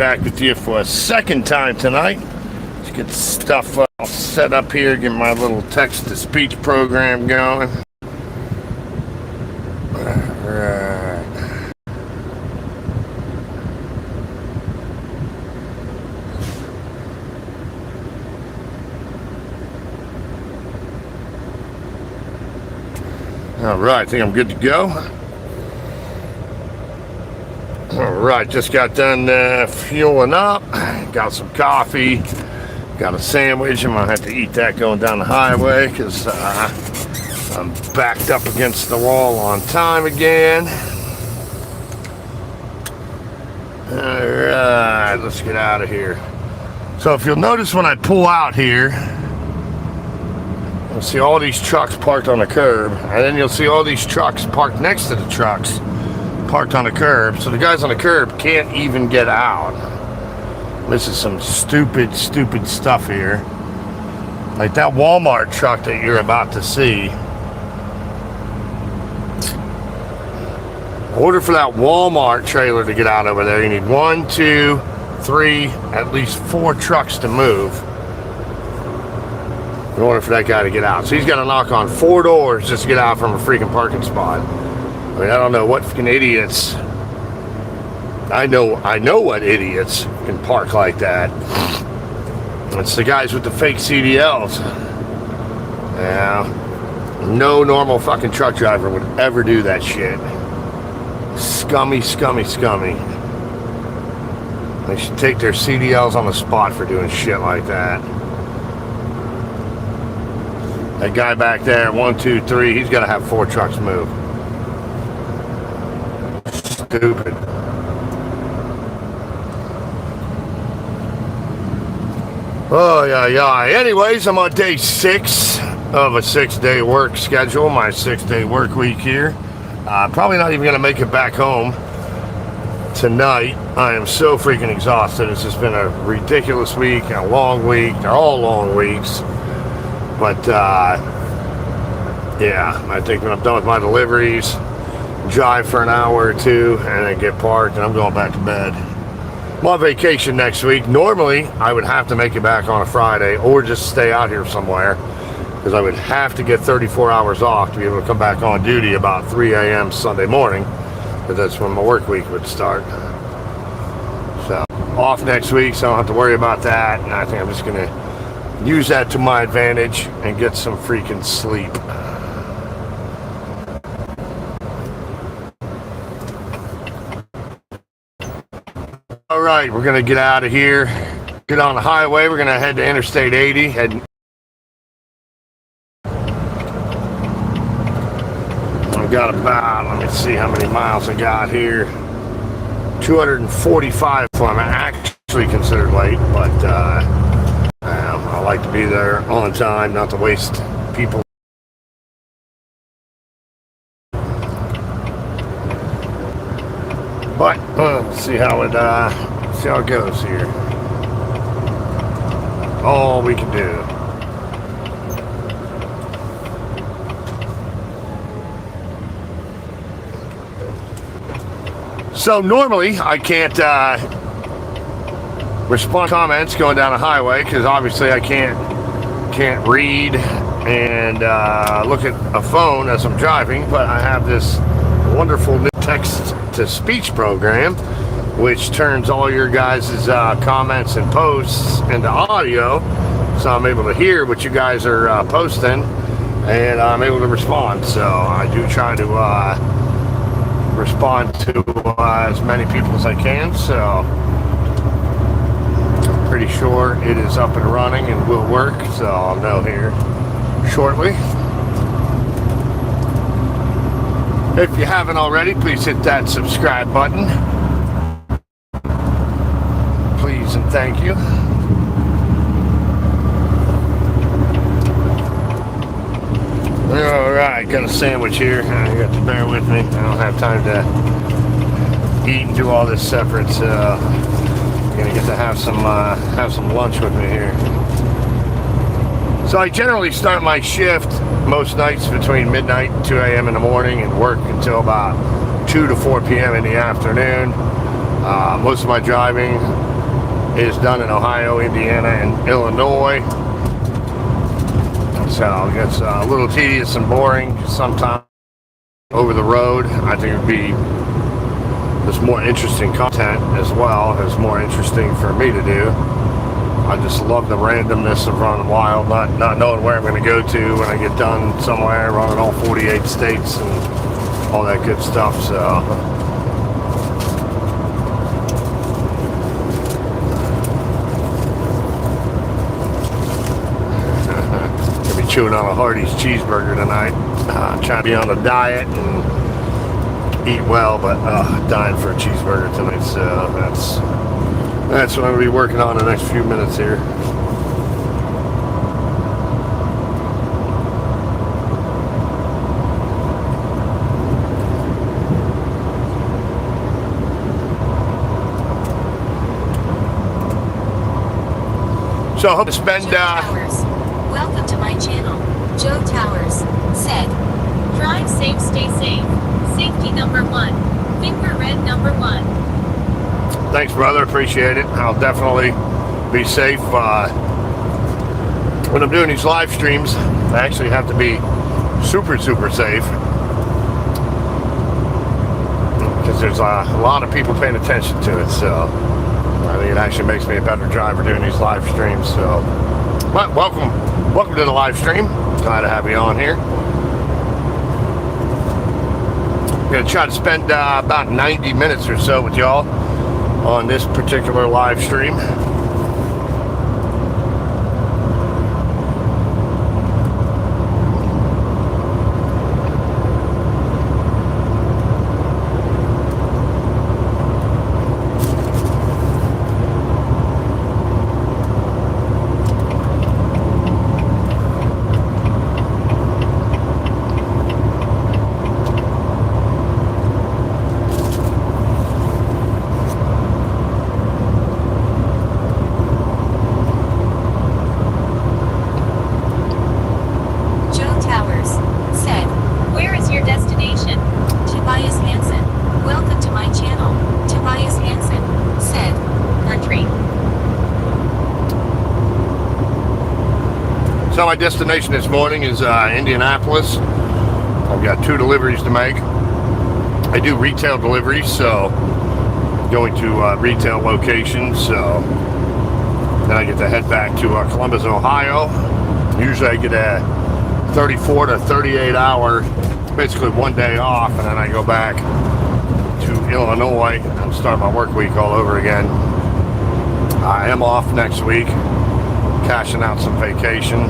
Back with you for a second time tonight. Let's get stuff all set up here, get my little text-to-speech program going. Alright. Alright, I think I'm good to go. Alright, just got done fueling up, got some coffee, got a sandwich. I'm going to have to eat that going down the highway because I'm backed up against the wall on time again. Alright, let's get out of here. So if you'll notice when I pull out here, you'll see all these trucks parked on the curb, and then you'll see all these trucks parked next to the trucks parked on the curb, so the guys on the curb can't even get out. This is some stupid stuff here. Like that Walmart truck that you're about to see. In order for that Walmart trailer to get out over there, you need 1, 2, 3, at least 4 trucks to move in order for that guy to get out. So he's got to knock on 4 doors just to get out from a freaking parking spot. I mean, I don't know what fucking idiots. I know what idiots can park like that. It's the guys with the fake CDLs. Yeah. No normal fucking truck driver would ever do that shit. Scummy. They should take their CDLs on the spot for doing shit like that. That guy back there, 1, 2, 3, he's got to have 4 trucks move. Stupid. Oh, yeah. Anyways, I'm on day 6 of a 6-day work schedule, my 6-day work week here. Probably not even going to make it back home tonight. I am so freaking exhausted. It's just been a ridiculous week, a long week. They're all long weeks. But, yeah, I think when I'm done with my deliveries, drive for an hour or 2 and then get parked, and I'm going back to bed. I'm on vacation next week. Normally I would have to make it back on a Friday or just stay out here somewhere, because I would have to get 34 hours off to be able to come back on duty about 3 a.m. Sunday morning, because that's when my work week would start. So off next week, so I don't have to worry about that, and I think I'm just gonna use that to my advantage and get some freaking sleep. Alright, we're going to get out of here, get on the highway. We're going to head to Interstate 80. I've got about, let me see how many miles I got here. 245, so I'm actually considered late, but I like to be there on time, not to waste people. But see how it goes here. All we can do. So normally I can't respond to comments going down the highway, because obviously I can't read and look at a phone as I'm driving. But I have this wonderful new text-to-speech program, which turns all your guys' comments and posts into audio, so I'm able to hear what you guys are posting, and I'm able to respond. So I do try to respond to as many people as I can, so I'm pretty sure it is up and running and will work, so I'll know here shortly. If you haven't already, please hit that subscribe button. Please and thank you. Alright, got a sandwich here. You got to bear with me. I don't have time to eat and do all this separate, so I'm gonna get to have some lunch with me here. So I generally start my shift most nights between midnight and 2 a.m. in the morning and work until about 2 to 4 p.m. in the afternoon. Most of my driving is done in Ohio, Indiana, and Illinois. So it gets a little tedious and boring sometimes over the road. I think it'd be there's more interesting content as well. It's more interesting for me to do. I just love the randomness of running wild, not knowing where I'm going to go to when I get done somewhere, running all 48 states and all that good stuff. So gonna be chewing on a Hardee's cheeseburger tonight. Trying to be on a diet and eat well, but dying for a cheeseburger tonight. So that's what I'm going to be working on in the next few minutes here. So I hope to spend... Welcome to my channel. Joe Towers said, drive safe, stay safe. Safety number one. Finger red number one. Thanks, brother. Appreciate it. I'll definitely be safe. When I'm doing these live streams, I actually have to be super safe. Because there's a lot of people paying attention to it. So I think it actually makes me a better driver doing these live streams. So, but welcome to the live stream. Glad to have you on here. I'm going to try to spend about 90 minutes or so with y'all on this particular live stream. So my destination this morning is Indianapolis. I've got 2 deliveries to make. I do retail deliveries, so going to retail locations. So then I get to head back to Columbus, Ohio. Usually I get a 34 to 38 hour, basically one day off, and then I go back to Illinois and start my work week all over again. I am off next week, cashing out some vacation.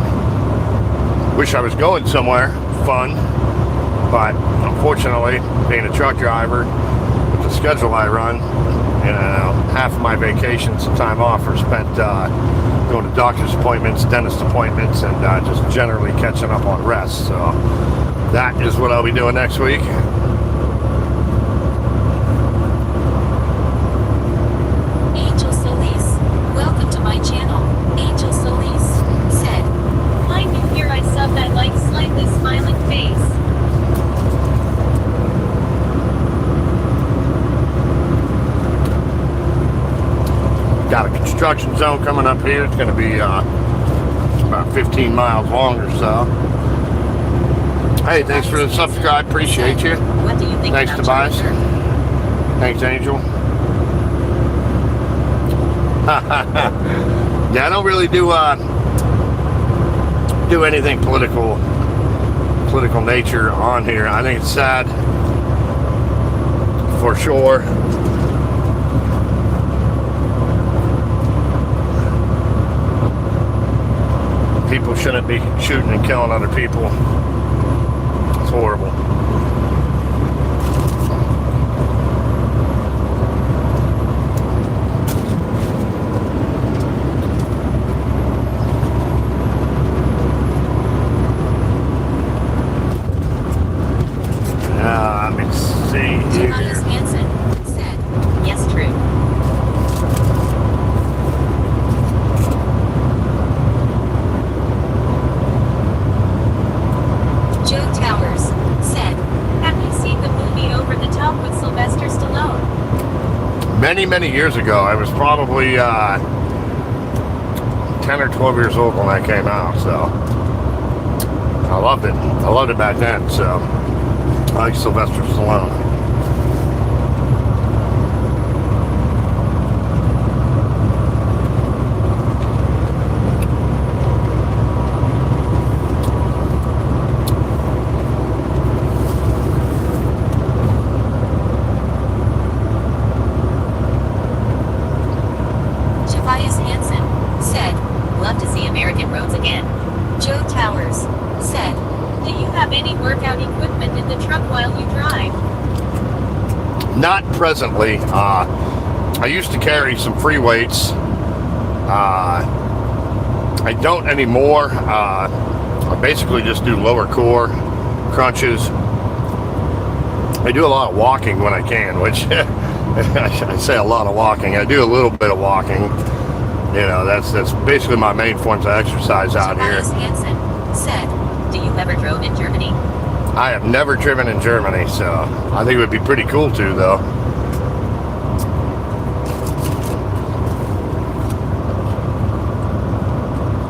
Wish I was going somewhere fun, but unfortunately, being a truck driver with the schedule I run, half of my vacation, some time off, are spent going to doctor's appointments, dentist appointments, and just generally catching up on rest. So that is what I'll be doing next week. Angel Solis, welcome to my channel. Angel Solis said, "Hi, new year. I sub that like slightly smiling face." Got a construction zone coming up here. It's going to be about 15 miles long or so. Hey, thanks for the subscribe. Appreciate you. What do you think? Thanks, Tobias. Thanks, Angel. Yeah, I don't really do anything political nature on here. I think it's sad, for sure. People shouldn't be shooting and killing other people. It's horrible. Let me see here. Tobias Hansen said, "Yes, true." Joe Towers said, many years ago. I was probably 10 or 12 years old when that came out, so I loved it. I loved it back then, so I like Sylvester Stallone. Joe Towers said, "Do you have any workout equipment in the truck while you drive?" Not presently. I used to carry some free weights. I don't anymore. I basically just do lower core crunches. I do a lot of walking when I can, which I say a lot of walking. I do a little bit of walking. You know, that's basically my main forms of exercise out here. Hansen said, "Do you ever drove in Germany?" I have never driven in Germany, so I think it would be pretty cool to, though.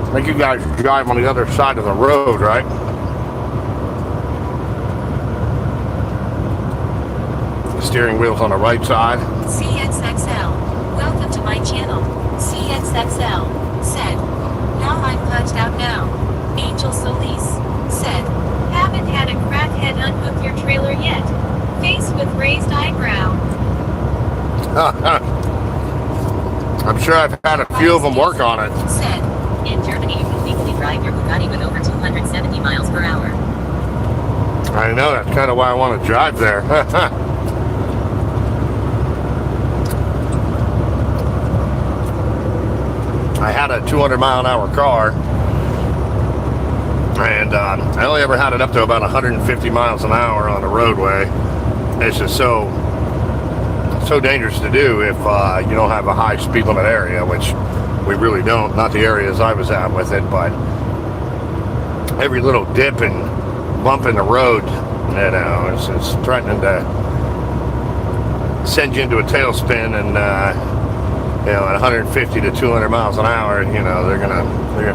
I think you guys drive on the other side of the road, right? The steering wheel's on the right side. CXXL, welcome to my channel. CXXL said, "Now I'm punched out now." Angel Solis said, "Haven't had a crackhead unhook your trailer yet. Face with raised eyebrow." I'm sure I've had a few of them work on it. Said, "In Germany you can legally drive your Bugatti with over 270 miles per hour." I know, that's kind of why I want to drive there. I had a 200-mile-an-hour car, and I only ever had it up to about 150 miles an hour on the roadway. It's just so dangerous to do if you don't have a high speed limit area, which we really don't. Not the areas I was at with it, but every little dip and bump in the road, you know, it's threatening to send you into a tailspin, and you know, at 150 to 200 miles an hour, you know, they're gonna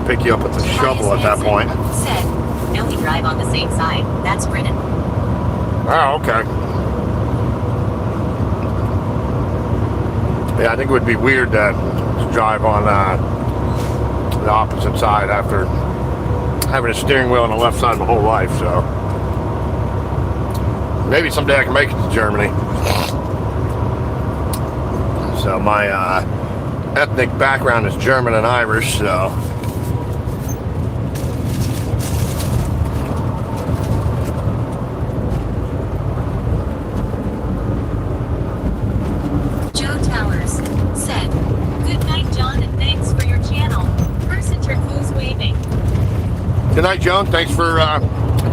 pick you up with a shovel at that point. Said, "Now we drive on the same side. That's Britain." Oh, okay. Yeah, I think it would be weird to drive on the opposite side after having a steering wheel on the left side my whole life. So maybe someday I can make it to Germany. So my ethnic background is German and Irish, so Joe Towers said, "Good night, John, and thanks for your channel." Person who's waving. good night, Joan. Thanks for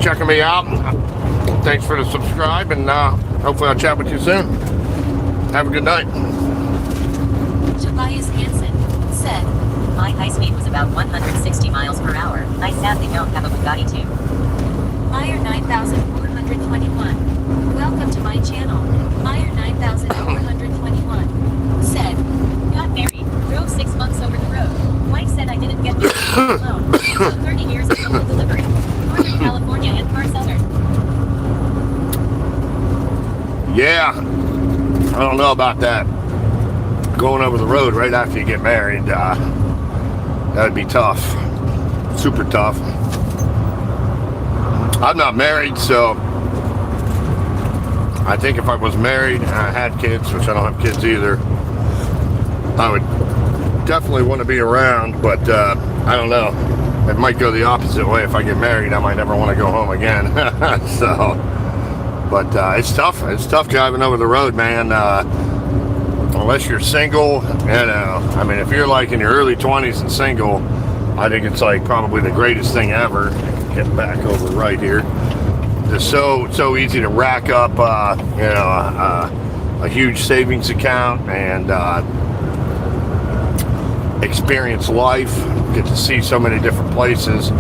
checking me out. Thanks for the subscribe, and hopefully I'll chat with you soon. Have a good night. Tobias Hansen said, "My high speed was about 160 miles per hour. I sadly don't have a Bugatti too." Meyer 9421, welcome to my channel. Meyer 9421 said, "Got married, drove 6 months over the road. Wife said I didn't get married alone. So 30 years of local delivery. Northern California and far southern." Yeah, I don't know about that. Going over the road right after you get married, that would be tough. Super tough. I'm not married, so I think if I was married and I had kids, which I don't have kids either, I would definitely want to be around, but I don't know. It might go the opposite way. If I get married, I might never want to go home again. So, but it's tough. It's tough driving over the road, man. Unless you're single, you know, I mean, if you're like in your early 20s and single, I think it's like probably the greatest thing ever. Get back over right here. It's so easy to rack up, you know, a huge savings account and experience life. Get to see so many different places.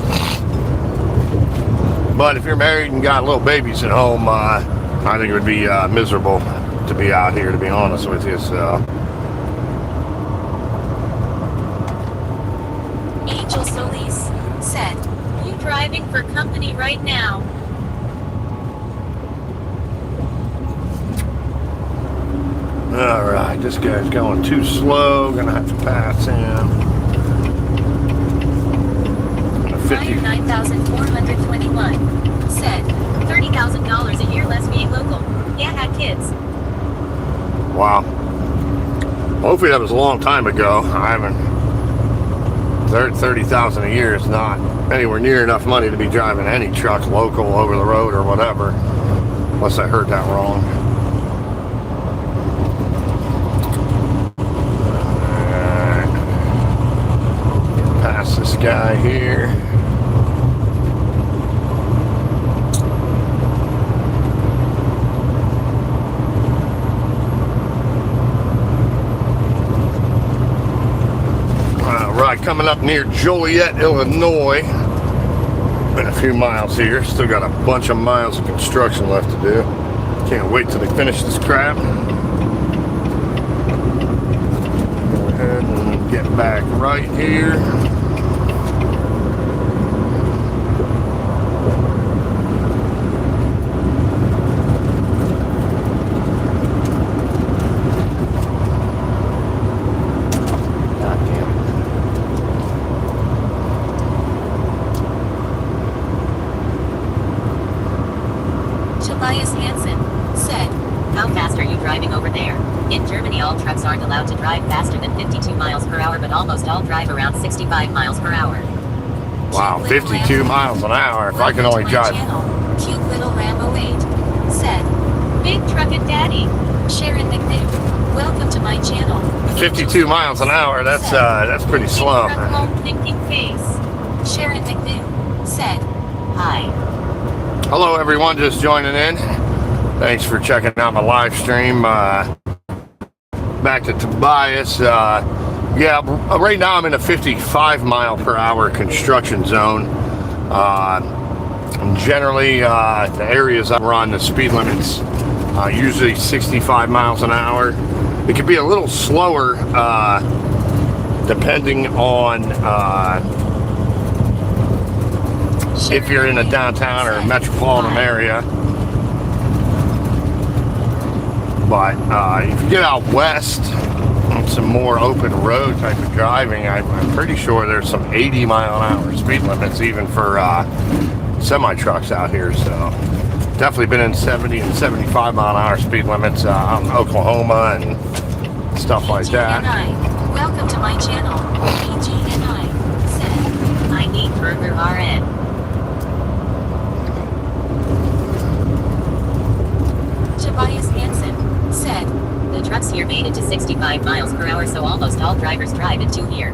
But if you're married and got little babies at home, I think it would be miserable to be out here, to be honest with you. So driving for company right now. All right, this guy's going too slow. Gonna have to pass him. 50. 9,421. Said, $30,000 a year less being local. Yeah, had kids. Wow. Hopefully that was a long time ago. I haven't. 30,000 a year is not anywhere near enough money to be driving any truck, local, over the road, or whatever. Unless I heard that wrong. Alright. Past this guy here. Coming up near Joliet, Illinois. Been a few miles here. Still got a bunch of miles of construction left to do. Can't wait till they finish this crap. Go ahead and get back right here. In Germany, all trucks aren't allowed to drive faster than 52 miles per hour, but almost all drive around 65 miles per hour. Wow, 52 miles an hour. If I can only drive. Cute little Rambo 8 said, Big Truckin' Daddy, Sharon McNew. Welcome to my channel. 52 miles an hour. That's pretty slow. Thinking face. Sharon McNew said, Hi. Hello, everyone, just joining in. Thanks for checking out my live stream. Back to Tobias. Right now I'm in a 55 mile per hour construction zone. Generally, the areas I run, the speed limit's usually 65 miles an hour. It could be a little slower depending on if you're in a downtown or a metropolitan area. But if you get out west on some more open road type of driving, I'm pretty sure there's some 80 mile an hour speed limits even for semi trucks out here. So definitely been in 70 and 75 mile an hour speed limits out in Oklahoma and stuff like that. Welcome to my channel. PG&I said, I need Burger RN. Tobias Hansen said, the trucks here made it to 65 miles per hour, so almost all drivers drive it to here.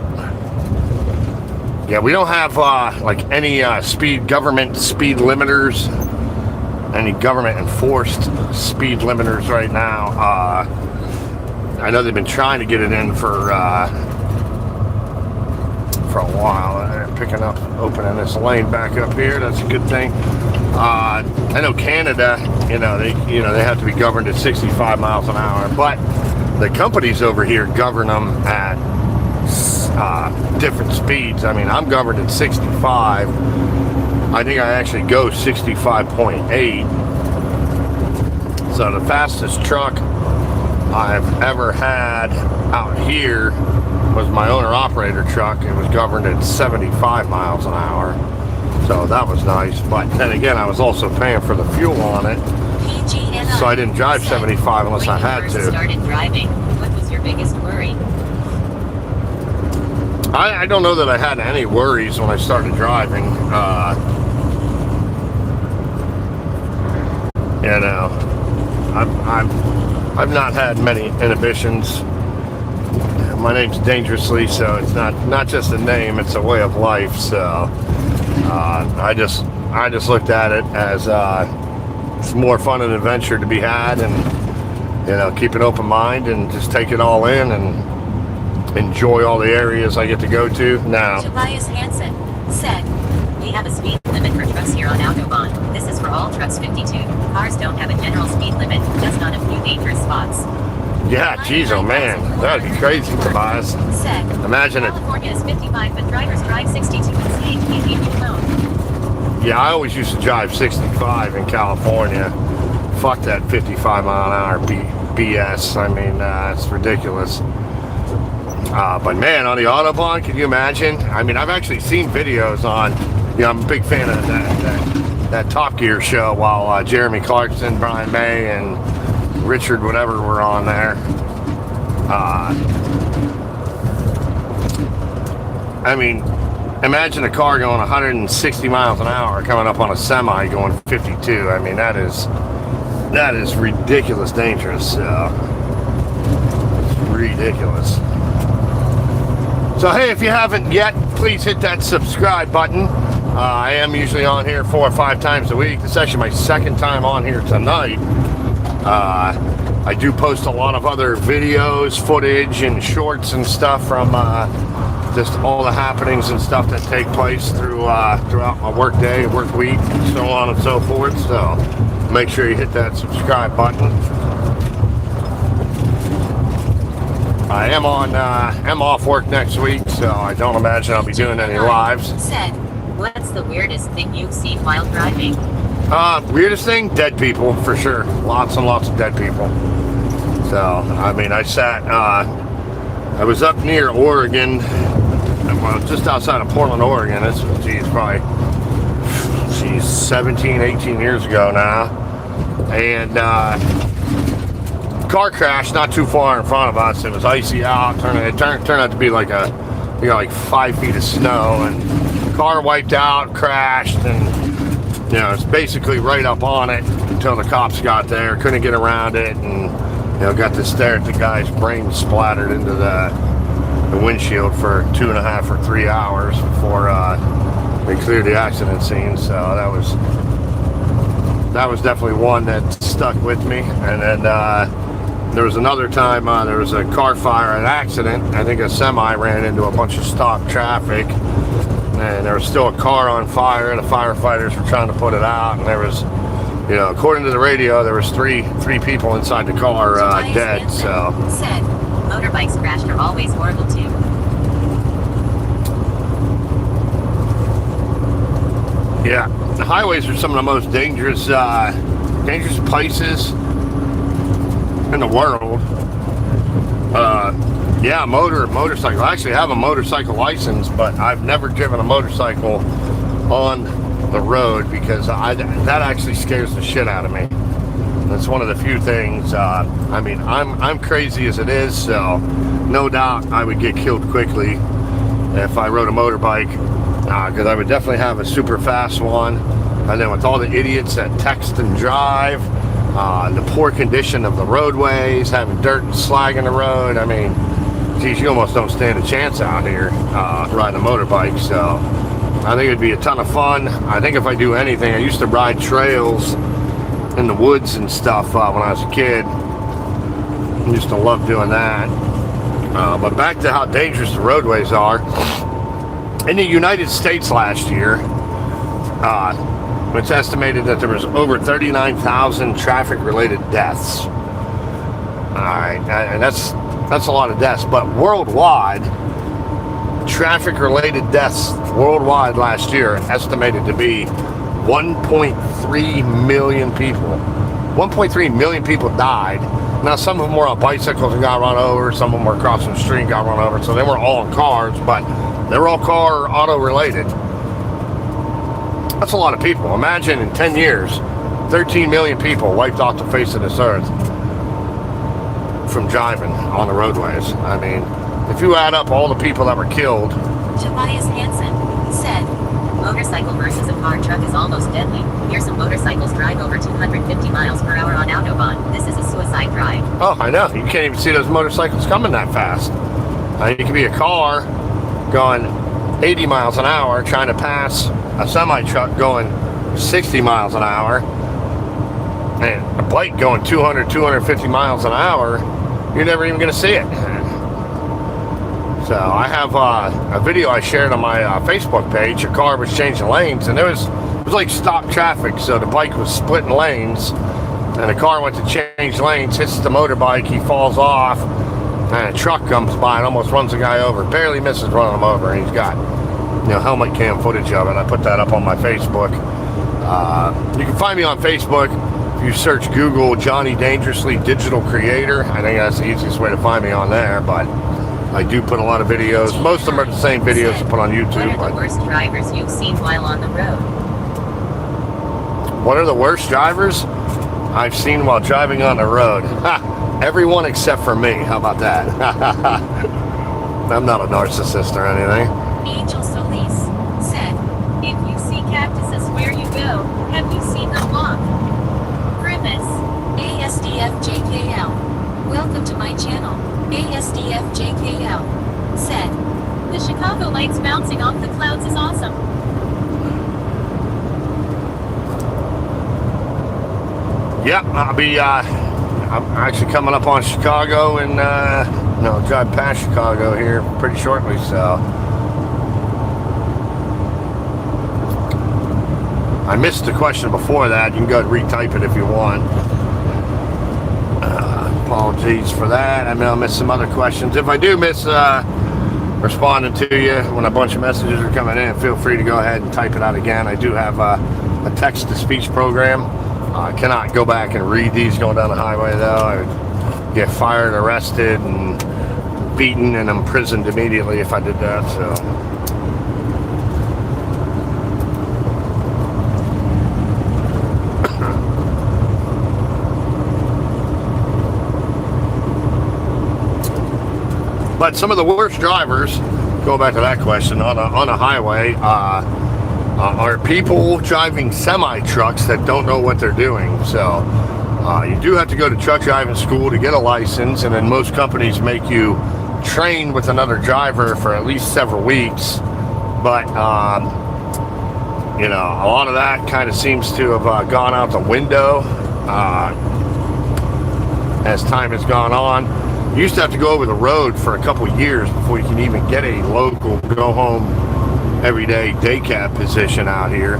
Yeah, we don't have like any government speed limiters, any government enforced speed limiters right now. I know they've been trying to get it in for a while. Picking up, opening this lane back up here. That's a good thing. I know Canada, they have to be governed at 65 miles an hour, but the companies over here govern them at different speeds. I mean, I'm governed at 65. I think I actually go 65.8. So the fastest truck I've ever had out here was my owner-operator truck. It was governed at 75 miles an hour. So that was nice. But then again, I was also paying for the fuel on it. So I didn't drive 75 unless I had to. When you first started driving, what was your biggest worry? I don't know that I had any worries when I started driving. I've not had many inhibitions. My name's Dangerously, so it's not just a name; it's a way of life. So I just looked at it as it's more fun and adventure to be had, and keep an open mind and just take it all in and enjoy all the areas I get to go to now. Tobias Hansen said, we have a speed limit for trucks here on Autobahn. This is for all trucks 52. Cars don't have a general speed limit, just on a few dangerous spots. Yeah, geez, oh man, that'd be crazy, Tobias. Said, imagine it. California is 55, but drivers drive 62 and say, can't leave you alone. Yeah, I always used to drive 65 in California. Fuck that 55 mile an hour BS. I mean, it's ridiculous. But man, on the Autobahn, can you imagine? I mean, I've actually seen videos on, I'm a big fan of that Top Gear show while Jeremy Clarkson, Brian May, and Richard whatever were on there. I mean, imagine a car going 160 miles an hour coming up on a semi going 52. I mean, that is ridiculous dangerous. It's ridiculous. So hey, if you haven't yet, please hit that subscribe button. I am usually on here 4 or 5 times a week. This is actually my second time on here tonight. I do post a lot of other videos, footage, and shorts and stuff from just all the happenings and stuff that take place throughout my work day, work week, so on and so forth. So make sure you hit that subscribe button. I am off work next week, so I don't imagine I'll be doing any lives. Said, what's the weirdest thing you've seen while driving? Weirdest thing? Dead people, for sure. Lots and lots of dead people. So, I mean, I was up near Oregon, well, just outside of Portland, Oregon. This was, probably 17, 18 years ago now. And, car crash not too far in front of us. It was icy out. It turned out to be like 5 feet of snow, and car wiped out, crashed, and it's basically right up on it until the cops got there. Couldn't get around it, and got to stare at the guy's brain splattered into the windshield for 2.5 or 3 hours before they cleared the accident scene. So that was definitely one that stuck with me. And then there was another time there was a car fire, an accident. I think a semi ran into a bunch of stopped traffic, and there was still a car on fire. The firefighters were trying to put it out, and there was, according to the radio, there was three people inside the car dead. So said, motorbikes crashed are always horrible too. Yeah, the highways are some of the most dangerous places in the world. Yeah, motorcycle. I actually have a motorcycle license, but I've never driven a motorcycle on the road because that actually scares the shit out of me. That's one of the few things. I mean, I'm crazy as it is, so no doubt I would get killed quickly if I rode a motorbike, because I would definitely have a super fast one. And then with all the idiots that text and drive, the poor condition of the roadways, having dirt and slag in the road. I mean, geez, you almost don't stand a chance out here riding a motorbike. So I think it'd be a ton of fun. I think if I do anything, I used to ride trails in the woods and stuff when I was a kid. I used to love doing that. But back to how dangerous the roadways are. In the United States last year, it's estimated that there was over 39,000 traffic-related deaths. All right, and that's a lot of deaths. But worldwide, traffic-related deaths worldwide last year estimated to be 1.3 million people. 1.3 million people died. Now, some of them were on bicycles and got run over. Some of them were crossing the street and got run over. So they weren't all in cars, but they were all car or auto-related. That's a lot of people. Imagine in 10 years, 13 million people wiped off the face of this earth from driving on the roadways. I mean, if you add up all the people that were killed. Tobias Hansen said, motorcycle versus a car truck is almost deadly. Here's some motorcycles drive over 250 miles per hour on Autobahn. This is a suicide drive. Oh, I know. You can't even see those motorcycles coming that fast. It could be a car going 80 miles an hour trying to pass a semi-truck going 60 miles an hour, and a bike going 200, 250 miles an hour. You're never even going to see it. So I have a video I shared on my Facebook page. A car was changing lanes, and it was like stopped traffic. So the bike was splitting lanes, and the car went to change lanes, hits the motorbike, he falls off, and a truck comes by and almost runs the guy over. Barely misses running him over, and he's got helmet cam footage of it. I put that up on my Facebook. You can find me on Facebook if you search Google Johnny Dangerously Digital Creator. I think that's the easiest way to find me on there, but I do put a lot of videos. Most of them are the same videos I put on YouTube. What are the worst drivers you've seen while on the road? What are the worst drivers I've seen while driving on the road? Everyone except for me. How about that? I'm not a narcissist or anything. Angel Solis said, if you see cactuses where you go, have you seen them walk? Grimace, ASDFJKL. Welcome to my channel. ASDFJKL said, the Chicago lights bouncing off the clouds is awesome. Yep, I'm actually coming up on Chicago and drive past Chicago here pretty shortly, so. I missed the question before that. You can go ahead and retype it if you want. Apologies for that. I may miss some other questions. If I do miss responding to you when a bunch of messages are coming in, feel free to go ahead and type it out again. I do have a text-to-speech program. I cannot go back and read these going down the highway, though. I would get fired, arrested, and beaten and imprisoned immediately if I did that, so. But some of the worst drivers, going back to that question, on a highway, are people driving semi-trucks that don't know what they're doing. So you do have to go to truck driving school to get a license, and then most companies make you train with another driver for at least several weeks. But a lot of that kind of seems to have gone out the window as time has gone on. You used to have to go over the road for a couple years before you can even get a local go home everyday day cab position out here.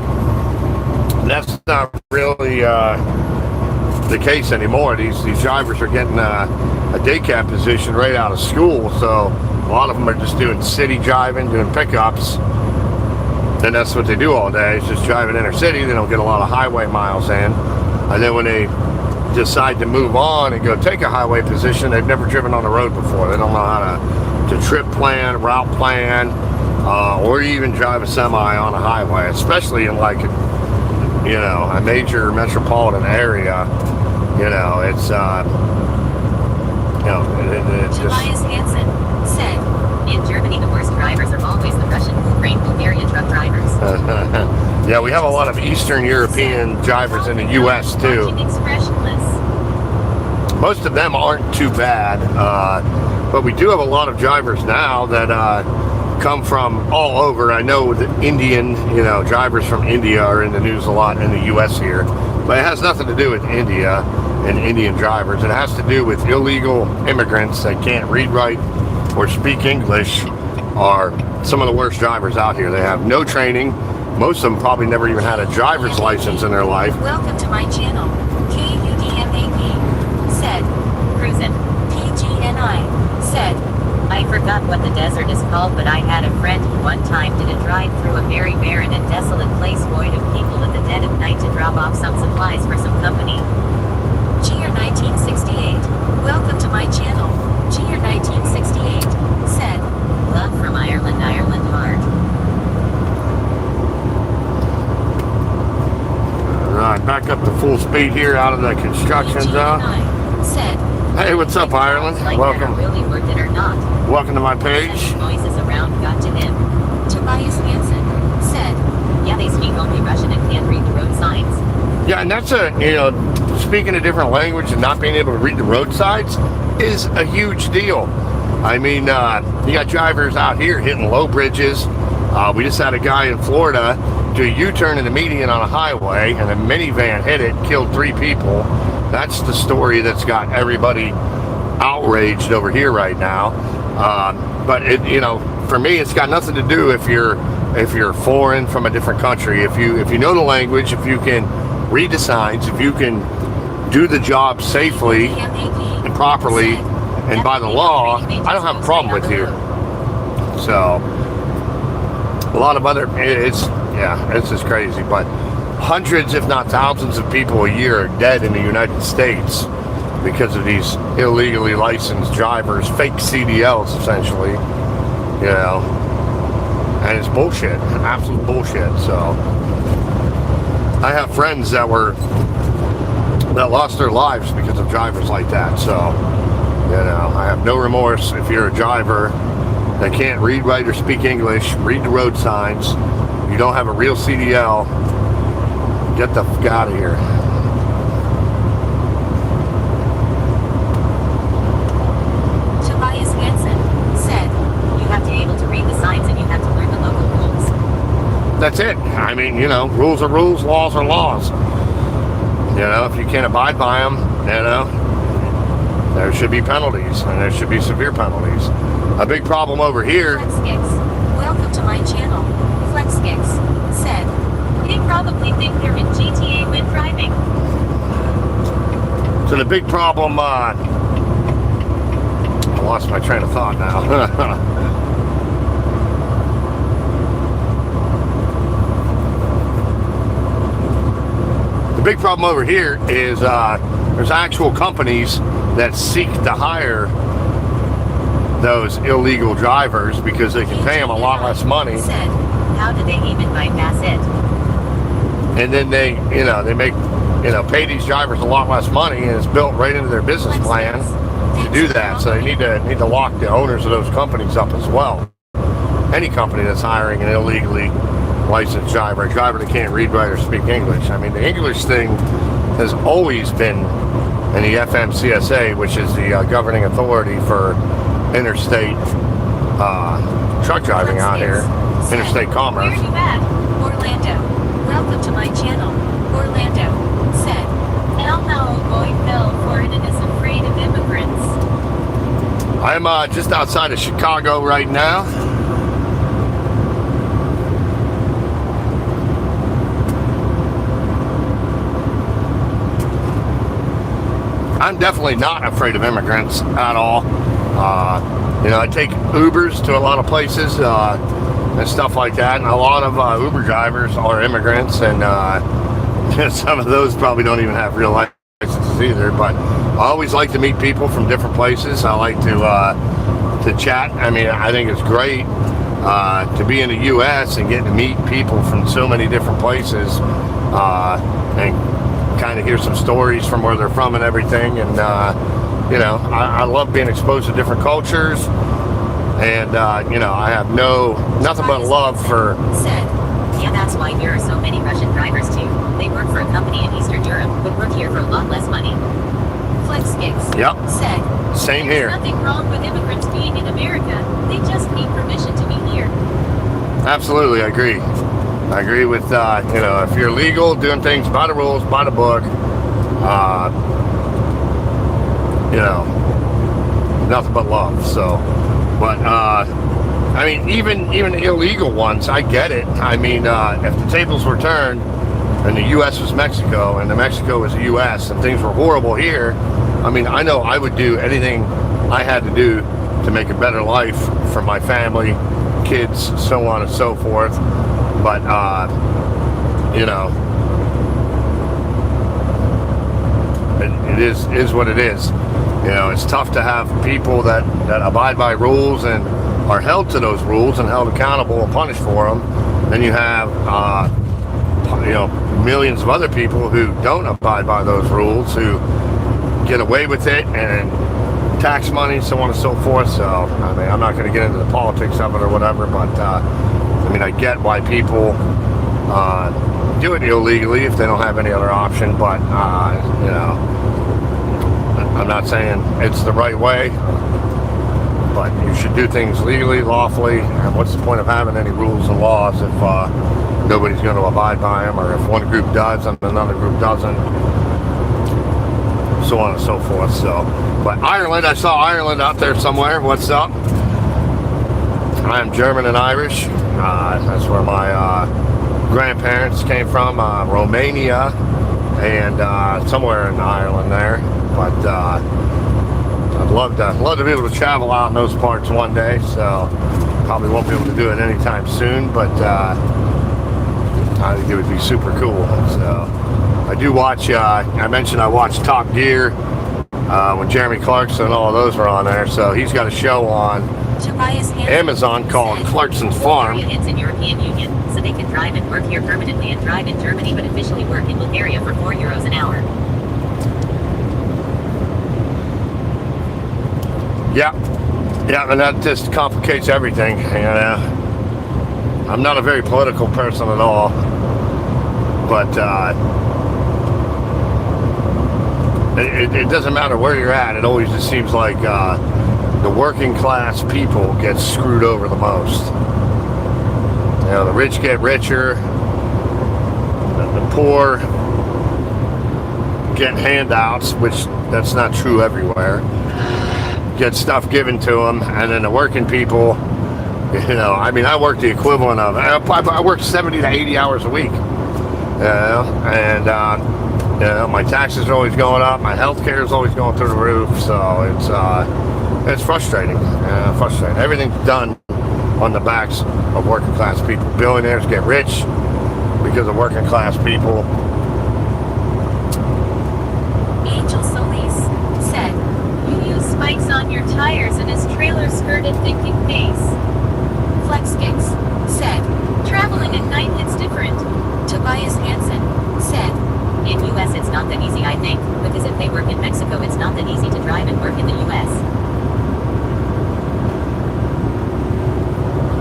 That's not really the case anymore. These drivers are getting a day cab position right out of school, so a lot of them are just doing city driving, doing pickups, and that's what they do all day. It's just driving inner city. They don't get a lot of highway miles in, and then when they decide to move on and go take a highway position, they've never driven on the road before. They don't know how to trip plan, route plan, or even drive a semi on a highway, especially in like a major metropolitan area. It's it's just. Tobias Hansen said, in Germany, the worst drivers are always the Russian, Ukraine, Bulgarian truck drivers. Yeah, we have a lot of Eastern European drivers in the U.S. too. Most of them aren't too bad, but we do have a lot of drivers now that come from all over. I know the Indian, drivers from India are in the news a lot in the U.S. here, but it has nothing to do with India and Indian drivers. It has to do with illegal immigrants that can't read, write, or speak English are some of the worst drivers out here. They have no training. Most of them probably never even had a driver's license in their life. Welcome to my channel. KUDMAP said, Cruisin'. PGNI said, I forgot what the desert is called, but I had a friend who one time did a drive through a very barren and desolate place void of people at the dead of night to drop off some supplies for some company. Cheer 1968. Welcome to my channel. Cheer 1968 said, love from Ireland, Ireland hard. Alright, back up to full speed here out of the construction zone. Said, hey, what's up, Ireland? like Welcome. Really worth it or not. Welcome to my page. Noises around got to him. Tobias Hansen said, yeah, they speak only Russian and can't read the road signs. Yeah, and that's speaking a different language and not being able to read the road signs is a huge deal. I mean, you got drivers out here hitting low bridges. We just had a guy in Florida do a U-turn in the median on a highway, and a minivan hit it, killed 3 people. That's the story that's got everybody outraged over here right now. But for me, it's got nothing to do if you're foreign from a different country. If you know the language, if you can read the signs, if you can do the job safely and properly and by the law, I don't have a problem with you. So A lot of other, it's just crazy. But hundreds, if not thousands of people a year are dead in the United States because of these illegally licensed drivers, fake CDLs essentially, you know, and it's bullshit, absolute bullshit. So I have friends that lost their lives because of drivers like that. So, you know, I have no remorse. If you're a driver that can't read, write, or speak English, read the road signs, you don't have a real CDL, get the fuck out of here. Tobias Hansen said, you have to be able to read the signs and you have to learn the local rules. That's it. I mean, you know, rules are rules, laws are laws. You know, if you can't abide by them, you know, there should be penalties, and there should be severe penalties. A big problem over here. FlexGix, welcome to my channel. FlexGix said, they probably think they're in GTA when driving. So the big problem, I lost my train of thought now. The big problem over here is there's actual companies that seek to hire those illegal drivers because they can pay them a lot less money. Said, how did they even bypass it? And then they make, pay these drivers a lot less money, and it's built right into their business plan to do that. So they need to lock the owners of those companies up as well. Any company that's hiring an illegally licensed driver, a driver that can't read, write, or speak English. I mean, the English thing has always been in the FMCSA, which is the governing authority for interstate truck driving out here, interstate commerce. Where are you at? Orlando. Welcome to my channel. Orlando said, hell no, going hell for it is afraid of immigrants. I'm just outside of Chicago right now. I'm definitely not afraid of immigrants at all. I take Ubers to a lot of places and stuff like that, and a lot of Uber drivers are immigrants, and some of those probably don't even have real licenses either. But I always like to meet people from different places. I like to chat. I mean, I think it's great to be in the U.S. and get to meet people from so many different places and kind of hear some stories from where they're from and everything. And I love being exposed to different cultures, and I have nothing but love for. Said, yeah, that's why there are so many Russian drivers too. They work for a company in Eastern Europe, but work here for a lot less money. FlexGix said, same there's here. nothing wrong with immigrants being in America. They just need permission to be here. Absolutely, I agree. I agree with if you're legal, doing things by the rules, by the book, nothing but love. So, but I mean, even illegal ones, I get it. I mean, if the tables were turned and the U.S. was Mexico and the Mexico was the U.S. and things were horrible here, I mean, I know I would do anything I had to do to make a better life for my family, kids, so on and so forth. But it is what it is. It's tough to have people that abide by rules and are held to those rules and held accountable and punished for them. Then you have millions of other people who don't abide by those rules, who get away with it, and tax money, so on and so forth. So I mean, I'm not going to get into the politics of it or whatever, but I get why people do it illegally if they don't have any other option. But I'm not saying it's the right way, but you should do things legally, lawfully. And what's the point of having any rules and laws if nobody's going to abide by them, or if one group does and another group doesn't, so on and so forth. So, but Ireland, I saw Ireland out there somewhere. What's up? I am German and Irish. That's where my grandparents came from, Romania, and somewhere in Ireland there. But I'd love to be able to travel out in those parts one day. So Probably won't be able to do it anytime soon, but I think it would be super cool. So I do watch, I mentioned I watched Top Gear when Jeremy Clarkson and all of those were on there. So he's got a show on Amazon called Clarkson's Farm. It's in European Union, so they can drive and work here permanently and drive in Germany, but officially work in Bulgaria for €4 an hour. Yeah, and that just complicates everything. I'm not a very political person at all, but it doesn't matter where you're at. It always just seems like the working class people get screwed over the most. The rich get richer, the poor get handouts, which that's not true everywhere. Get stuff given to them, and then the working people, I mean, I work the equivalent of, I work 70 to 80 hours a week, and my taxes are always going up, my health care is always going through the roof, so it's frustrating, frustrating. Everything's done on the backs of working class people. Billionaires get rich because of working class people. Angel Solis said, "You use spikes on your tires and his trailer skirted thinking face." Flex Kicks said, "Traveling at night it's different." Tobias Hansen said, "In US it's not that easy, I think, because if they work in Mexico it's not that easy to drive and work in the US."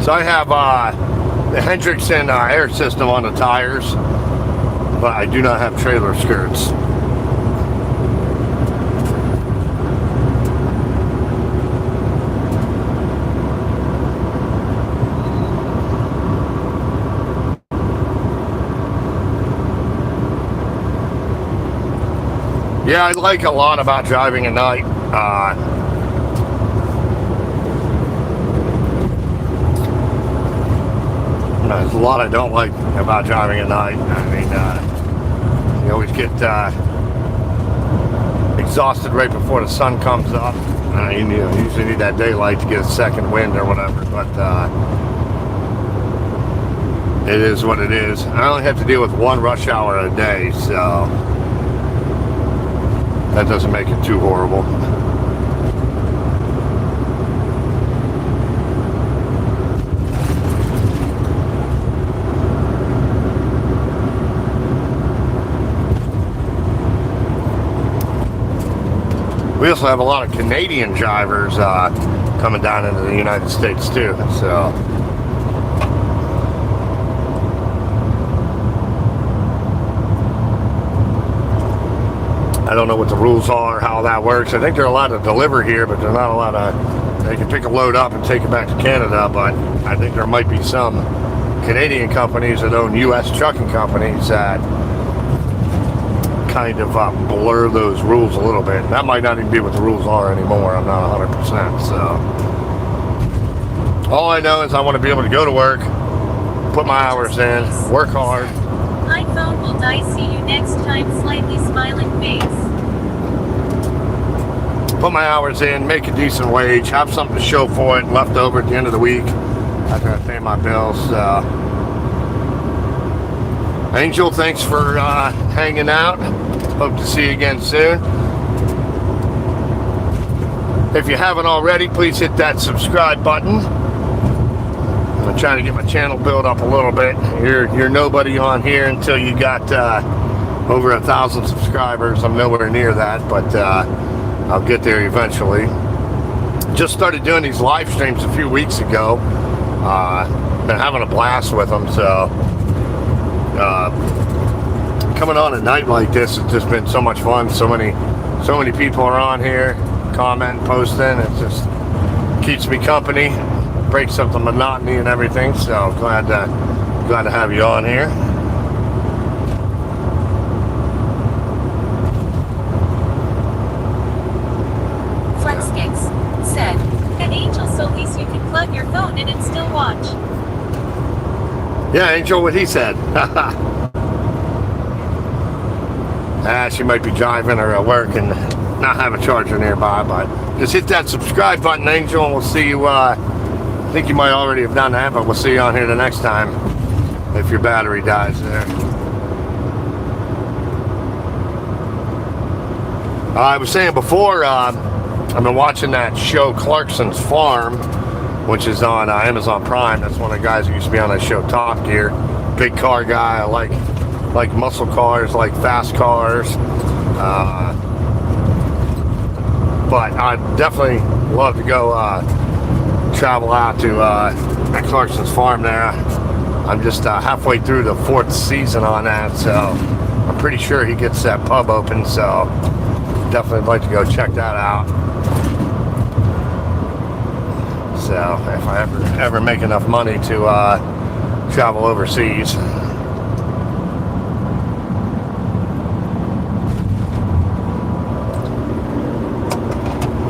So I have the Hendrickson air system on the tires, but I do not have trailer skirts. Yeah, I like a lot about driving at night. There's a lot I don't like about driving at night. I mean, you always get exhausted right before the sun comes up. You usually need that daylight to get a second wind or whatever, but it is what it is. I only have to deal with one rush hour a day, so that doesn't make it too horrible. We also have a lot of Canadian drivers coming down into the United States too, so I don't know what the rules are, how that works. I think they're allowed to deliver here, but they're not allowed to. They can pick a load up and take it back to Canada, but I think there might be some Canadian companies that own U.S. trucking companies that kind of blur those rules a little bit. That might not even be what the rules are anymore. I'm not 100%. So all I know is I want to be able to go to work, put my hours in, work hard. My phone will die. See you next time. Slightly smiling face. Put my hours in, make a decent wage, have something to show for it left over at the end of the week after I pay my bills. Angel, thanks for hanging out. Hope to see you again soon. If you haven't already, please hit that subscribe button. I'm trying to get my channel built up a little bit. You're nobody on here until you got over 1,000 subscribers. I'm nowhere near that, but I'll get there eventually. Just started doing these live streams a few weeks ago. Been having a blast with them, so coming on a night like this has just been so much fun. So many people are on here, commenting, posting. It just keeps me company, breaks up the monotony and everything. So glad to have you on here. FlexKicks said, "An Angel Solis, you can plug your phone in and still watch." Yeah, Angel, what he said. She might be driving or at work and not have a charger nearby, but just hit that subscribe button, Angel, and we'll see you I think you might already have done that, but we'll see you on here the next time if your battery dies there. I was saying before, I've been watching that show Clarkson's Farm, which is on Amazon Prime. That's one of the guys who used to be on that show Top Gear. Big car guy. I like muscle cars, like fast cars. But I'd definitely love to go travel out to Clarkson's Farm there. I'm just halfway through the 4th season on that, so I'm pretty sure he gets that pub open, so definitely like to go check that out. So if I ever make enough money to travel overseas.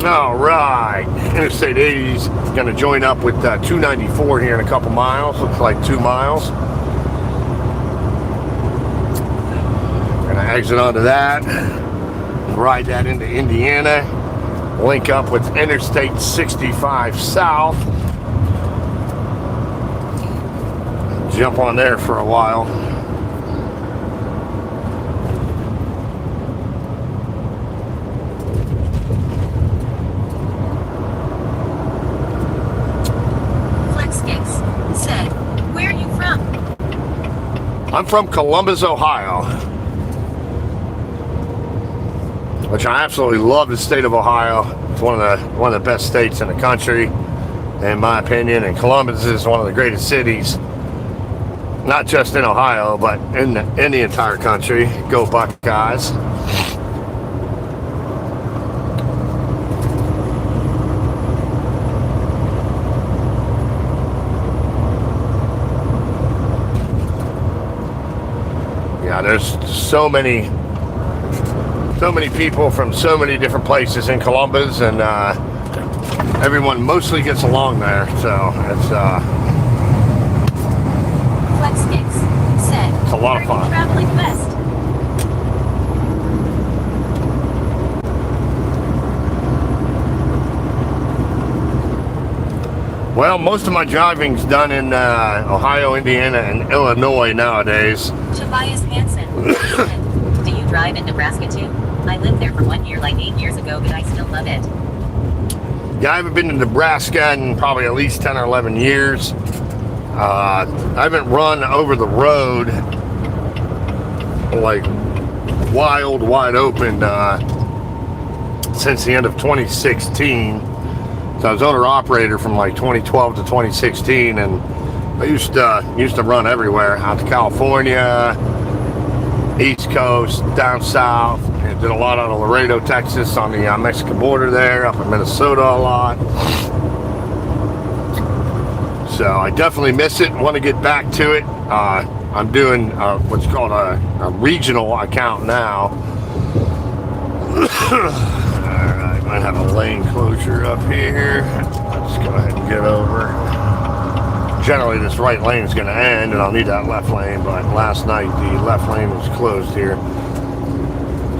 All right, Interstate 80 is going to join up with 294 here in a couple miles. Looks like 2 miles. Going to exit onto that, ride that into Indiana, link up with Interstate 65 South, jump on there for a while. Said, where are you from? I'm from Columbus, Ohio, which I absolutely love the state of Ohio. It's one of the best states in the country, in my opinion. And Columbus is one of the greatest cities, not just in Ohio, but in the entire country. Go Buckeyes! Yeah, there's so many people from so many different places in Columbus, and everyone mostly gets along there. So it's Said, it's a lot of fun. Traveling west. Well, most of my driving's done in Ohio, Indiana, and Illinois nowadays. Tobias Hansen. Do you drive in Nebraska too? I lived there for 1 year like 8 years ago, but I still love it. Yeah, I haven't been to Nebraska in probably at least 10 or 11 years. I haven't run over the road like wide open since the end of 2016. So I was owner-operator from like 2012 to 2016, and I used to run everywhere, out to California, East Coast, down south. I did a lot out of Laredo, Texas, on the Mexican border there, up in Minnesota a lot. So I definitely miss it, want to get back to it. I'm doing what's called a regional account now. Alright, might have a lane closure up here. Let's go ahead and get over. Generally this right lane is going to end and I'll need that left lane, but last night the left lane was closed here.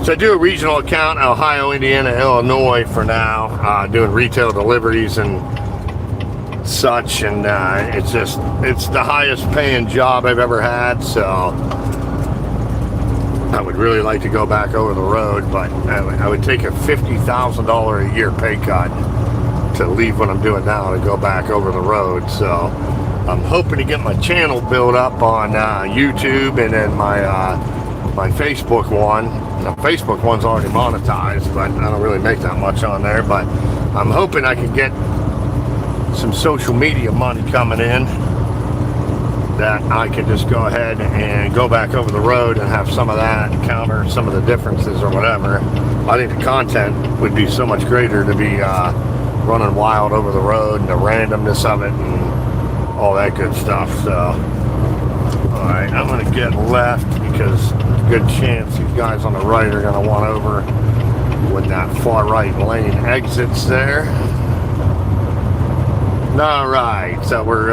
So I do a regional account, Ohio, Indiana, Illinois for now, doing retail deliveries and such, and it's the highest paying job I've ever had, so I would really like to go back over the road, but I would take a $50,000 a year pay cut to leave what I'm doing now to go back over the road. So I'm hoping to get my channel built up on YouTube, and then my Facebook one. The Facebook one's already monetized, but I don't really make that much on there, but I'm hoping I can get some social media money coming in that I can just go ahead and go back over the road and have some of that counter some of the differences or whatever. I think the content would be so much greater to be running wild over the road and the randomness of it and all that good stuff. So alright, I'm going to get left because there's a good chance these guys on the right are going to want over when that far right lane exits there. Alright, so we're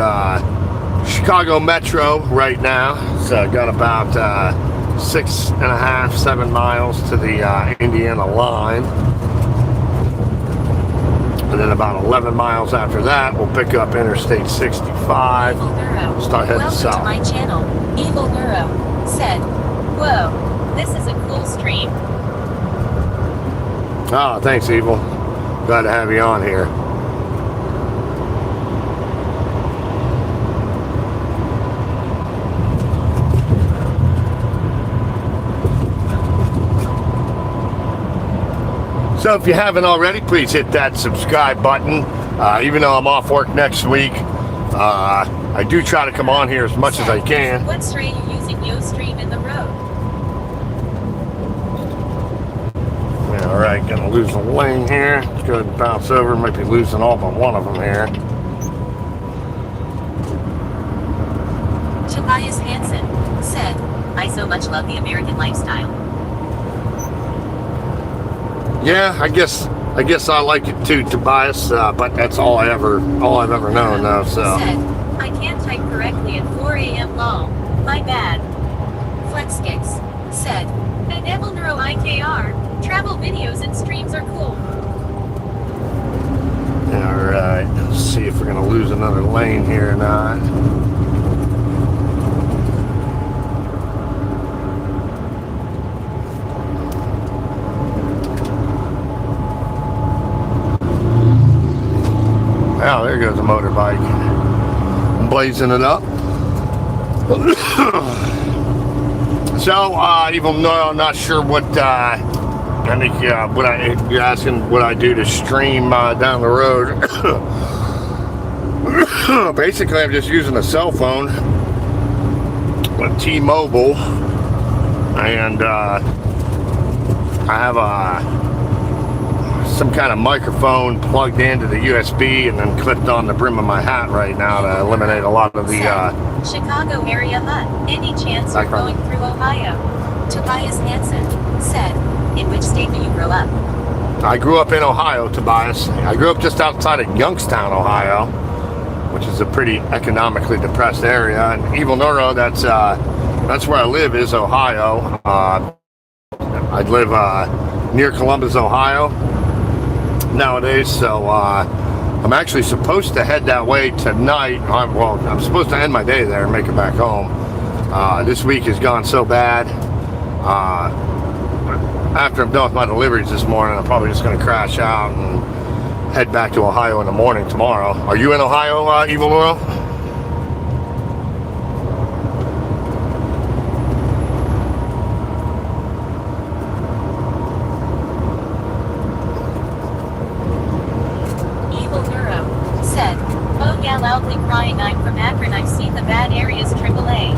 Chicago Metro right now. So got about 6.5, 7 miles to the Indiana line. And then about 11 miles after that, we'll pick up Interstate 65. Evil Neuro. Start heading Welcome south. to my channel. Evil Neuro said, "Whoa, this is a cool stream." Oh, thanks, Evil. Glad to have you on here. So if you haven't already, please hit that subscribe button. Even though I'm off work next week, I do try to come on here as much as I can. What stray are you using Stream in the road? Yeah, all right, gonna lose a lane here. Let's go ahead and bounce over. Might be losing all but one of them here. Tobias Hansen said, "I so much love the American lifestyle." Yeah, I guess I like it too, Tobias. But that's all I've ever known, though. So. Said, "I can't type correctly at 4 a.m. lol. My bad." Flexkicks said, "And Evil Neuro IKR, travel videos and streams are cool." All right, let's see if we're gonna lose another lane here or not. Oh, there goes a motorbike. Blazing it up. So, even though I'm not sure what, I think, you're asking what I do to stream down the road. Basically, I'm just using a cell phone with T-Mobile, and I have some kind of microphone plugged into the USB and then clipped on the brim of my hat right now to eliminate a lot of the Chicago area hut. Any chance you're going through Ohio? Tobias Hansen said, "In which state do you grow up?" I grew up in Ohio, Tobias. I grew up just outside of Youngstown, Ohio, which is a pretty economically depressed area. And Evil Neuro, that's where I live, is Ohio. I live near Columbus, Ohio nowadays, so I'm actually supposed to head that way tonight. I'm supposed to end my day there and make it back home. This week has gone so bad. After I'm done with my deliveries this morning, I'm probably just going to crash out and head back to Ohio in the morning tomorrow. Are you in Ohio, Evil Neuro? Loudly crying, "I'm from Akron, I've seen the bad areas, AAA."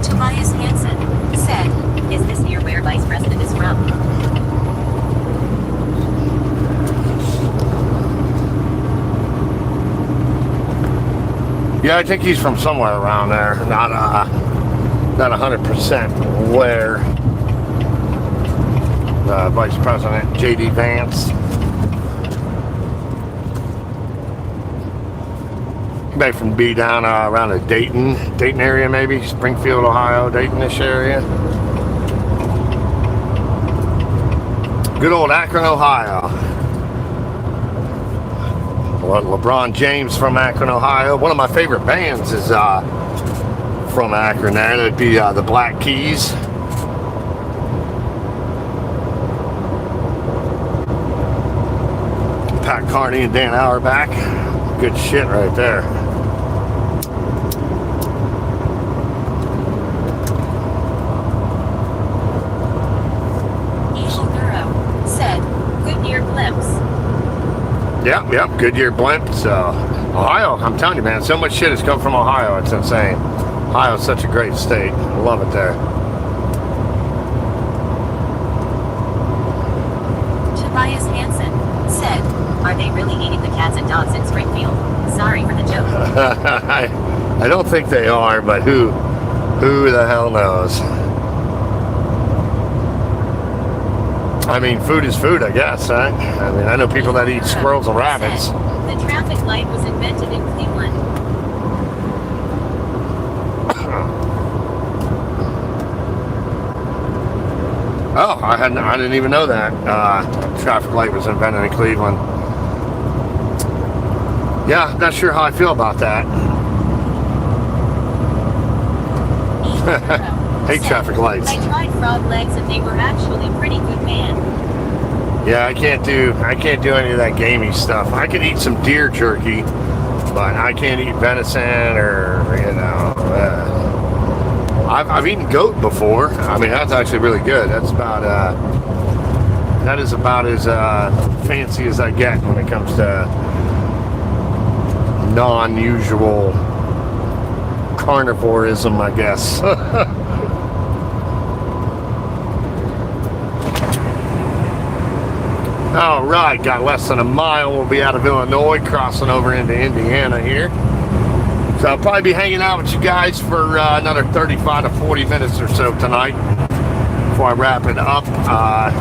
Tobias Hansen said, "Is this near where Vice President is from?" Yeah, I think he's from somewhere around there. Not 100% where. The Vice President, J.D. Vance. Maybe from B down around the Dayton area, maybe Springfield, Ohio, Dayton-ish area. Good old Akron, Ohio. LeBron James from Akron, Ohio. One of my favorite bands is from Akron. There, that'd be the Black Keys. Pat Carney and Dan Auerbach. Good shit right there. Yep, Goodyear blimp. So, Ohio, I'm telling you, man, so much shit has come from Ohio. It's insane. Ohio's such a great state. I love it there. Tobias Hansen said, "Are they really eating the cats and dogs in Springfield? Sorry for the joke." I don't think they are, but who the hell knows? I mean, food is food, I guess, right? I mean, I know people that eat squirrels and rabbits. The traffic light was invented in Cleveland. Oh, I didn't even know that. Traffic light was invented in Cleveland. Yeah, not sure how I feel about that. Hate traffic lights. I tried frog legs and they were actually pretty good, man. Yeah, I can't do any of that gamey stuff. I could eat some deer jerky, but I can't eat venison or I've eaten goat before. I mean, that's actually really good. That is about as fancy as I get when it comes to non-usual carnivorism, I guess. All right, got less than a mile. We'll be out of Illinois, crossing over into Indiana here. So I'll probably be hanging out with you guys for another 35 to 40 minutes or so tonight before I wrap it up.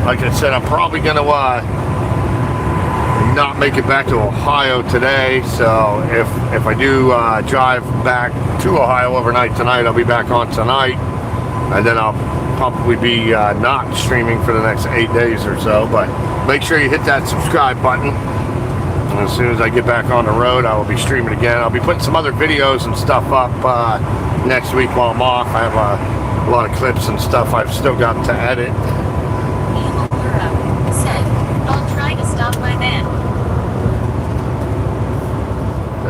Like I said, I'm probably going to not make it back to Ohio today. So if I do drive back to Ohio overnight tonight, I'll be back on tonight. And then I'll probably be not streaming for the next 8 days or so. But make sure you hit that subscribe button. And as soon as I get back on the road, I will be streaming again. I'll be putting some other videos and stuff up next week while I'm off. I have a lot of clips and stuff I've still got to edit. Evil Burrow said, I'll try to stop by then.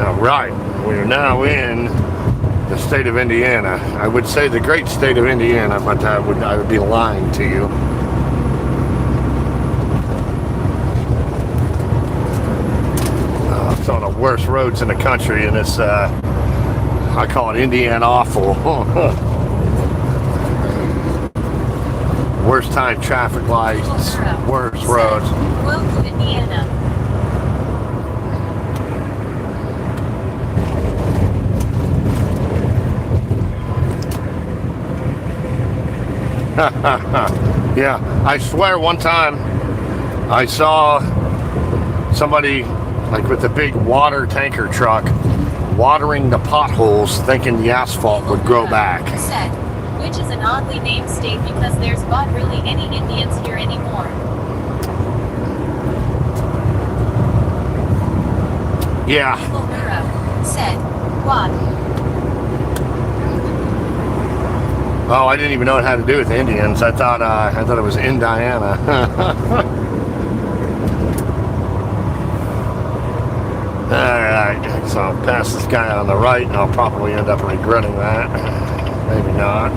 All right, we are now in the state of Indiana. I would say the great state of Indiana, but I would be lying to you. It's on the worst roads in the country, and it's I call it Indiana awful. Worst time traffic lights, worst roads. Welcome to Indiana. Yeah, I swear one time I saw somebody like with a big water tanker truck watering the potholes thinking the asphalt would grow back. Said, which is an oddly named state because there's not really any Indians here anymore. Yeah. Evil Burrow said, what? Oh, I didn't even know it had to do with the Indians. I thought it was in Diana. Alright, so I'll pass this guy on the right and I'll probably end up regretting that. Maybe not.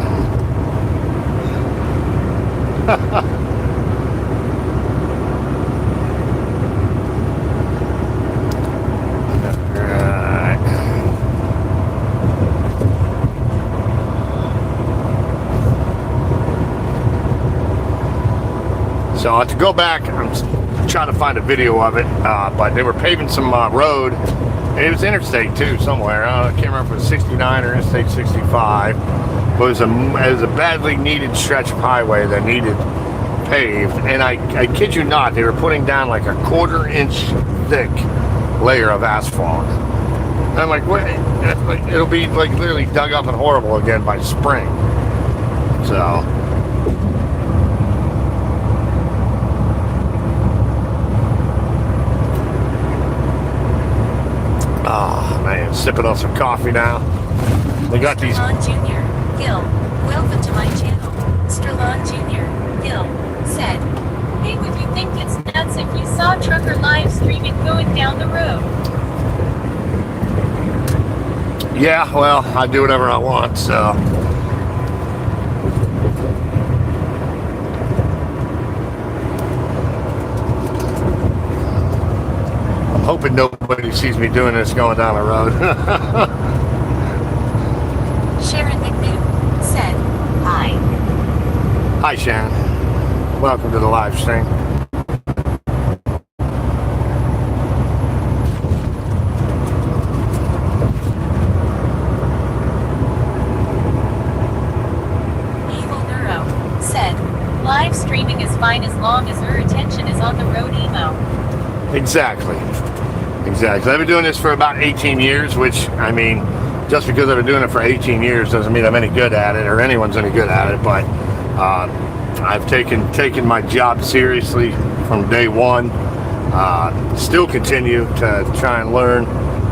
Alright. So to go back, I'm trying to find a video of it, but they were paving some road. It was interstate too, somewhere. I can't remember if it was 69 or Interstate 65. But it was a badly needed stretch of highway that needed paved. And I kid you not, they were putting down like a 1/4 inch thick layer of asphalt. And I'm like, wait, it'll be like literally dug up and horrible again by spring. So. Oh man, sipping on some coffee now. We got these. Sterlon Jr. Gil, welcome to my channel. Sterlon Jr. Gil said, hey, would you think it's nuts if you saw trucker live streaming going down the road? Yeah, well, I do whatever I want, so. Hoping nobody sees me doing this going down the road. Sharon McNew said, hi. Hi, Sharon. Welcome to the live stream. Evil Neuro said, live streaming is fine as long as her attention is on the road emo. Exactly. Exactly. I've been doing this for about 18 years, which, I mean, just because I've been doing it for 18 years doesn't mean I'm any good at it or anyone's any good at it, but I've taken my job seriously from day one. Still continue to try and learn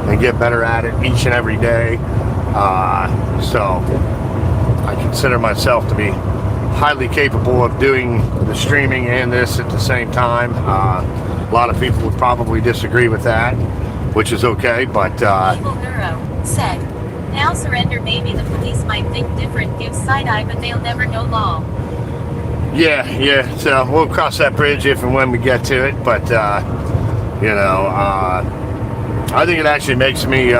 and get better at it each and every day. So I consider myself to be highly capable of doing the streaming and this at the same time. A lot of people would probably disagree with that, which is okay, but Evil Neuro said, now surrender maybe the police might think different, give side-eye, but they'll never know law. yeah, so we'll cross that bridge if and when we get to it, but you know, I think it actually makes me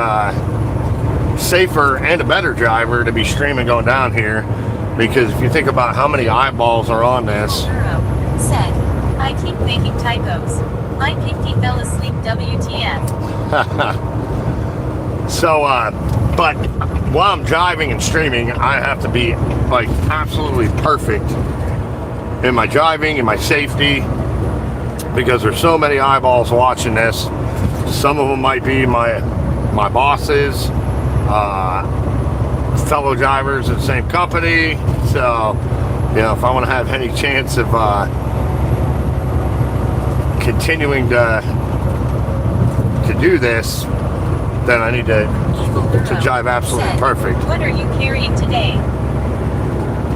safer and a better driver to be streaming going down here, because if you think about how many eyeballs are on this. Neuro said, I keep making typos. My pinky fell asleep, WTF. So, but while I'm driving and streaming, I have to be like absolutely perfect in my driving and my safety, because there's so many eyeballs watching this. Some of them might be my bosses, fellow drivers at the same company. So, you know, if I want to have any chance of continuing to do this, then I need to drive absolutely perfect. What are you carrying today?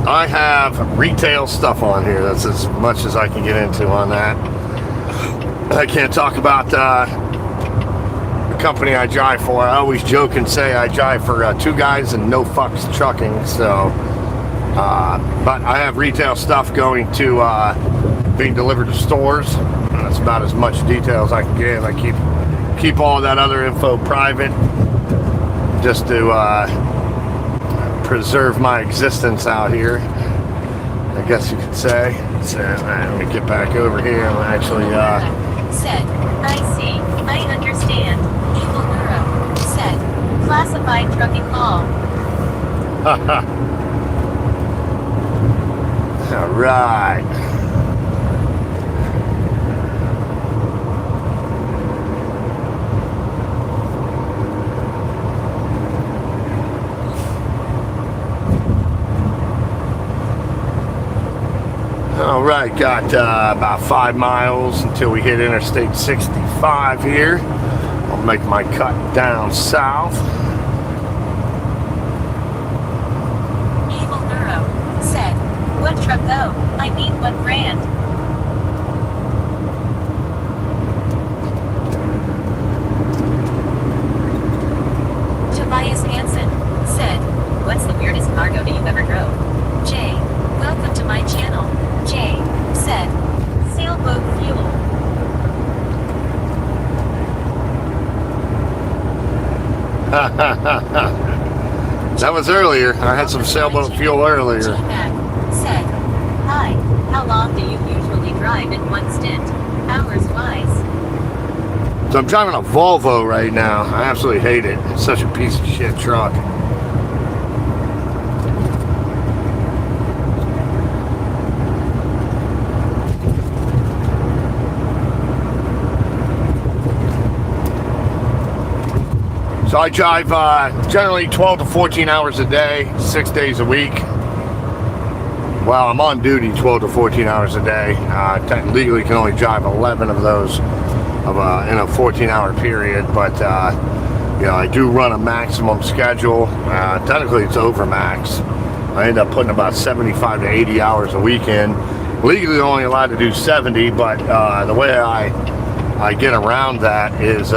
I have retail stuff on here. That's as much as I can get into on that. I can't talk about the company I drive for. I always joke and say I drive for two guys and no fucks trucking. So, but I have retail stuff going to being delivered to stores. That's about as much detail as I can give. I keep all that other info private, just to preserve my existence out here, I guess you could say. So, let me get back over here and actually said, I see, I understand. Evil Neuro said, classified trucking law. All right. All right, got about 5 miles until we hit Interstate 65 here. I'll make my cut down south. Evil Neuro said, what truck though? I mean, what brand? Tobias Hansen said, what's the weirdest cargo that you've ever drove? Jay, welcome to my channel. Jay said, sailboat fuel. That was earlier. I had some sailboat fuel earlier. G-Mac said, hi, how long do you usually drive in one stint, hours-wise? So I'm driving a Volvo right now. I absolutely hate it. It's such a piece of shit truck. So I drive generally 12 to 14 hours a day, 6 days a week. Well, I'm on duty 12 to 14 hours a day. Legally can only drive 11 of those in a 14-hour period, but you know, I do run a maximum schedule. Technically, it's over max. I end up putting about 75 to 80 hours a week in. Legally, only allowed to do 70, but the way I get around that is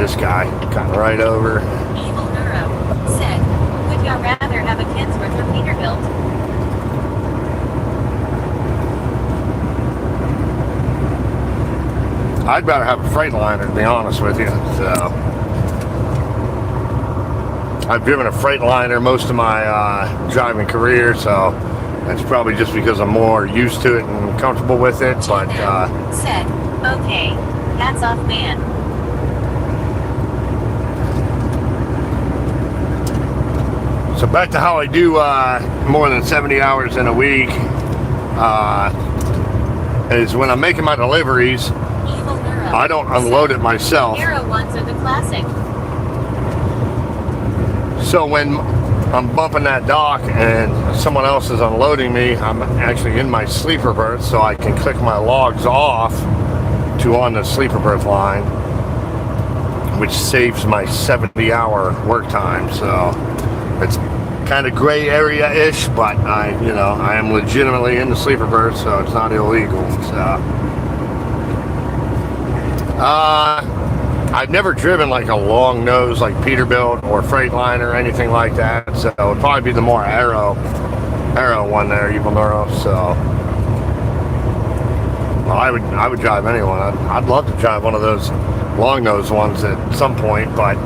this guy got right over. Evil Neuro said, would you rather have a Kensworth or Peterbilt? I'd rather have a Freightliner, to be honest with you. So I've driven a Freightliner most of my driving career, so that's probably just because I'm more used to it and comfortable with it. But said, okay, hats off, man. So back to how I do more than 70 hours in a week is when I'm making my deliveries, I don't unload it myself. Arrow ones are the classic. So when I'm bumping that dock and someone else is unloading me, I'm actually in my sleeper berth, so I can click my logs off to on the sleeper berth line. which saves my 70-hour work time. So it's kind of gray area-ish, but I am legitimately in the sleeper berth, so it's not illegal. So I've never driven like a long nose like Peterbilt or Freightliner or anything like that, so it would probably be the more Aero one there, Evil Neuro. So well, I would drive anyone. I'd love to drive one of those long nose ones at some point, but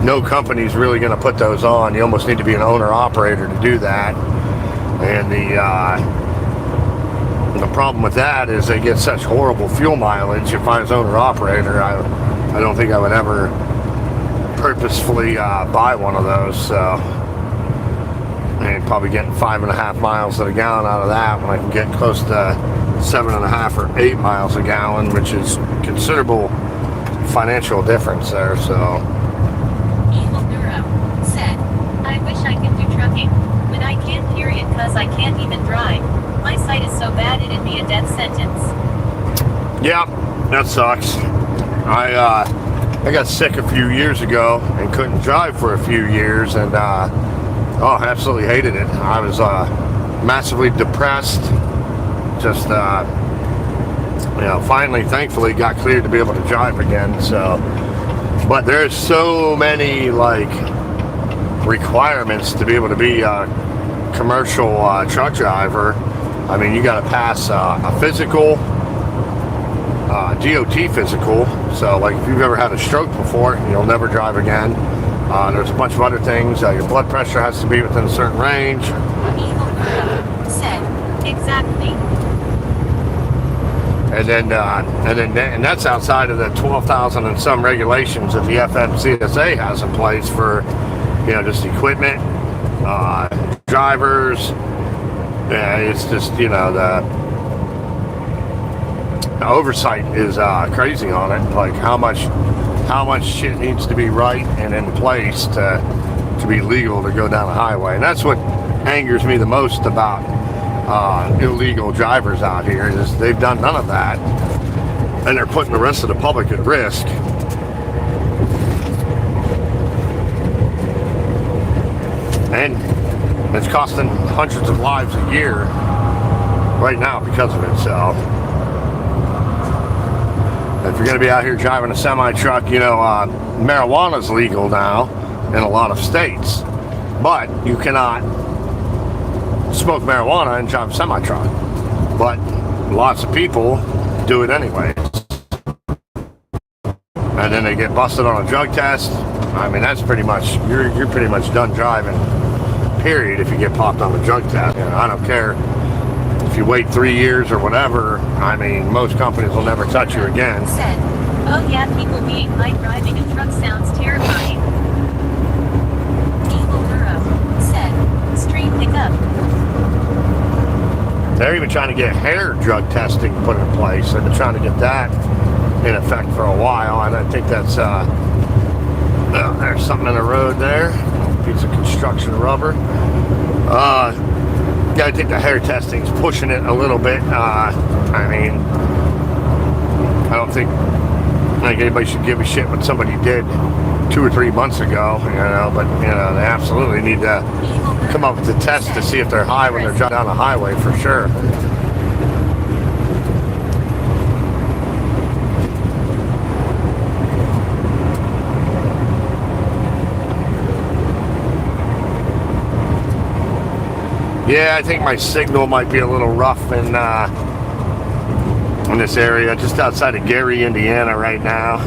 no company's really going to put those on. You almost need to be an owner-operator to do that. And the problem with that is they get such horrible fuel mileage. If I was owner-operator, I don't think I would ever purposefully buy one of those. So, and probably getting 5.5 miles to the gallon out of that when I can get close to 7.5 or 8 miles a gallon, which is considerable financial difference there. So. I wish I could do trucking, but I can't, period, because I can't even drive. My sight is so bad it'd be a death sentence. Yeah, that sucks. I got sick a few years ago and couldn't drive for a few years, and absolutely hated it. I was massively depressed. Just finally, thankfully, got cleared to be able to drive again. So, but there's so many requirements to be able to be a commercial truck driver. I mean, you got to pass a physical, DOT physical. So, like, if you've ever had a stroke before, you'll never drive again. There's a bunch of other things. Your blood pressure has to be within a certain range. Said exactly. And that's outside of the 12,000 and some regulations that the FMCSA has in place for, just equipment, drivers. Yeah, it's just, the oversight is crazy on it. Like how much shit needs to be right and in place to be legal to go down the highway. And that's what angers me the most about illegal drivers out here, is they've done none of that, and they're putting the rest of the public at risk. And it's costing hundreds of lives a year right now because of it. So if you're going to be out here driving a semi-truck, marijuana's legal now in a lot of states, but you cannot smoke marijuana and drive a semi-truck. But lots of people do it anyways, and then they get busted on a drug test. I mean, that's pretty much, you're pretty much done driving, period, if you get popped on a drug test. I don't care if you wait 3 years or whatever. I mean, most companies will never touch you again. Said, oh yeah, people being high driving a truck sounds terrifying. Evil Neuro said, stream pickup. They're even trying to get hair drug testing put in place. They've been trying to get that in effect for a while, and I think that's there's something in the road there, a piece of construction rubber. Yeah, I think the hair testing's pushing it a little bit. I mean, I don't think anybody should give a shit what somebody did 2 or 3 months ago, but they absolutely need to come up with a test to see if they're high when they're driving down the highway, for sure. Yeah, I think my signal might be a little rough in this area, just outside of Gary, Indiana right now.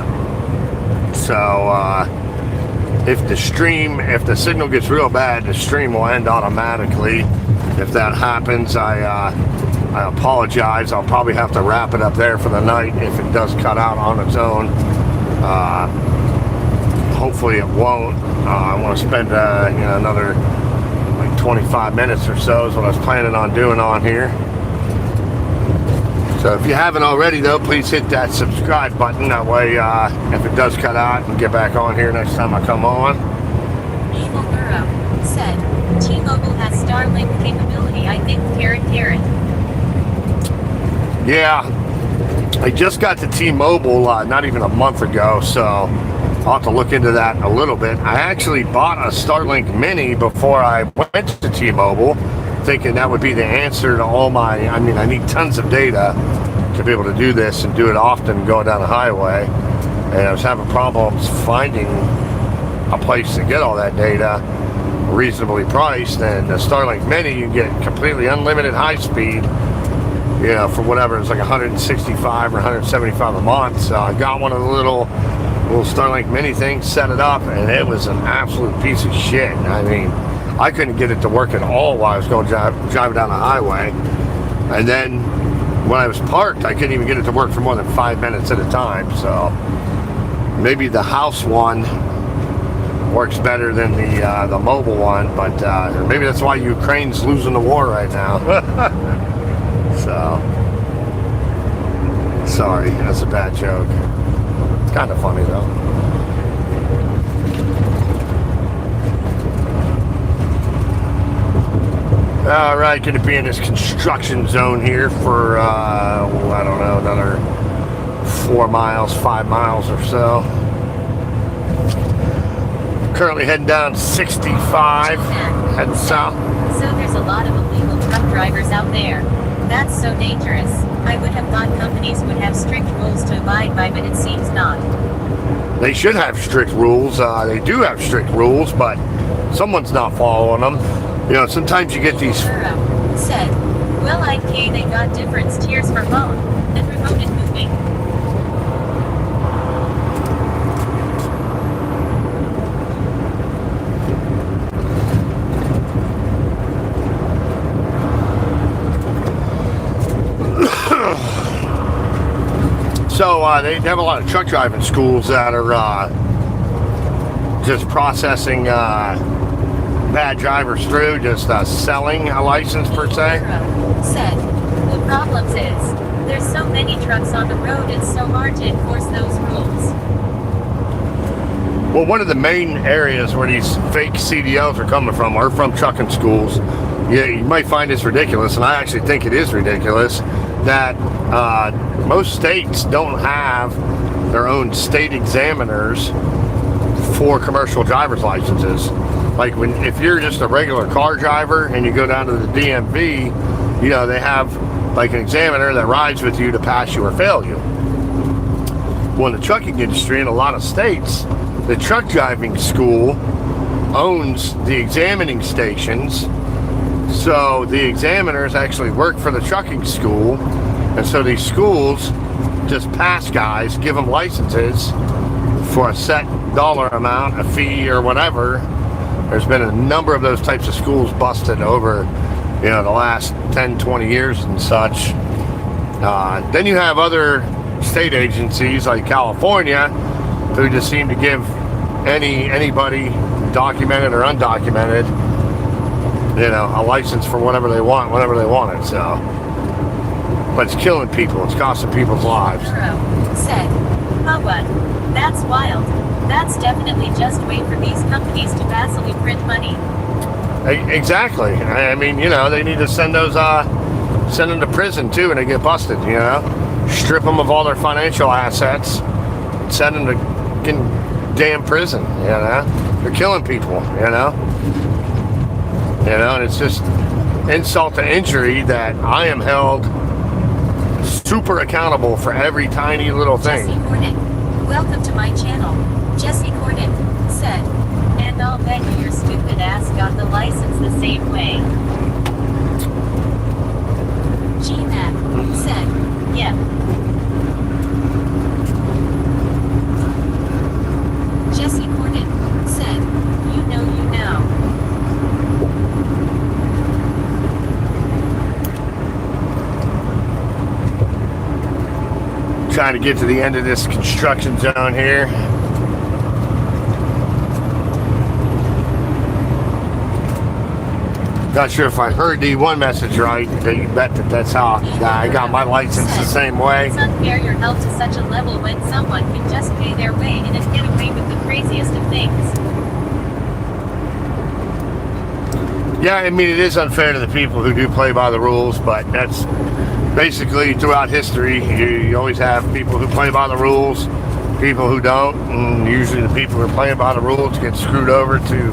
So if the signal gets real bad, the stream will end automatically. If that happens, I apologize. I'll probably have to wrap it up there for the night if it does cut out on its own. Hopefully it won't. I want to spend another 25 minutes or so is what I was planning on doing on here. So if you haven't already, though, please hit that subscribe button. That way, if it does cut out, I can get back on here next time I come on. Evil Neuro said, T-Mobile has Starlink capability, I think, Karen. Yeah, I just got to T-Mobile not even a month ago, so I'll have to look into that a little bit. I actually bought a Starlink Mini before I went to T-Mobile, thinking that would be the answer to all my, I mean, I need tons of data to be able to do this and do it often going down the highway. And I was having problems finding a place to get all that data reasonably priced. And the Starlink Mini, you get completely unlimited high speed, you know, for whatever, it's like 165 or 175 a month. So I got one of the little Starlink Mini things, set it up, and it was an absolute piece of shit. I mean, I couldn't get it to work at all while I was going driving down the highway. And then when I was parked, I couldn't even get it to work for more than 5 minutes at a time. So maybe the house one works better than the mobile one, but maybe that's why Ukraine's losing the war right now. So, sorry, that's a bad joke. It's kind of funny though. All right, going to be in this construction zone here for, I don't know, another 4 miles, 5 miles or so. Currently heading down 65, heading south. So there's a lot of illegal truck drivers out there. That's so dangerous. I would have thought companies would have strict rules to abide by, but it seems not. They should have strict rules. They do have strict rules, but someone's not following them. You know, sometimes you get these... Said, well, IK, they got different tiers for phone and remote moving. So they have a lot of truck driving schools that are just processing bad drivers through, just selling a license per se. Said, the problem is, there's so many trucks on the road, it's so hard to enforce those rules. Well, one of the main areas where these fake CDLs are coming from are from trucking schools. Yeah, you might find this ridiculous, and I actually think it is ridiculous, that most states don't have their own state examiners for commercial driver's licenses. Like if you're just a regular car driver and you go down to the DMV, you know, they have like an examiner that rides with you to pass you or fail you. Well, in the trucking industry in a lot of states, the truck driving school owns the examining stations. So the examiners actually work for the trucking school, and so these schools just pass guys, give them licenses for a set dollar amount, a fee or whatever. There's been a number of those types of schools busted over, you know, the last 10, 20 years and such. Then you have other state agencies like California who just seem to give anybody, documented or undocumented, you know, a license for whatever they want, whenever they want it. So, but it's killing people. It's costing people's lives. Said, oh what? That's wild. That's definitely just wait for these companies to vastly print money. Exactly. I mean, you know, they need to send those, send them to prison too when they get busted, you know. Strip them of all their financial assets, send them to damn prison, you know. They're killing people, you know. You know, and it's just insult to injury that I am held super accountable for every tiny little thing. Jesse Cornick, welcome to my channel. Jesse Cornick said, and I'll bet you your stupid ass got the license the same way. G-Mac said, yeah. Jesse Cornick said, you know. Trying to get to the end of this construction zone here. Not sure if I heard the one message right, but you bet that's how I got my license the same way. It's unfair you're held to such a level when someone can just pay their way in and get away with the craziest of things. Yeah, I mean, it is unfair to the people who do play by the rules, but that's basically throughout history. You always have people who play by the rules people who don't, and usually the people who are playing by the rules get screwed over to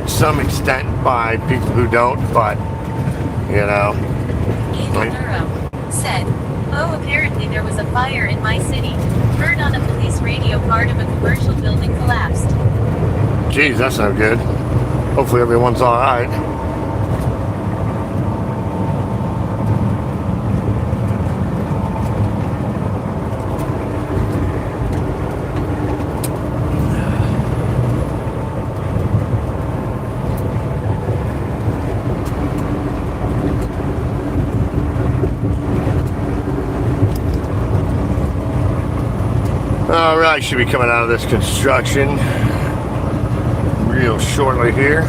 some extent by people who don't, but, you know. Evil Neuro said, "Oh, apparently there was a fire in my city. Heard on a police radio part of a commercial building collapsed." Geez, that's no good. Hopefully everyone's alright. Alright, should be coming out of this construction real shortly here.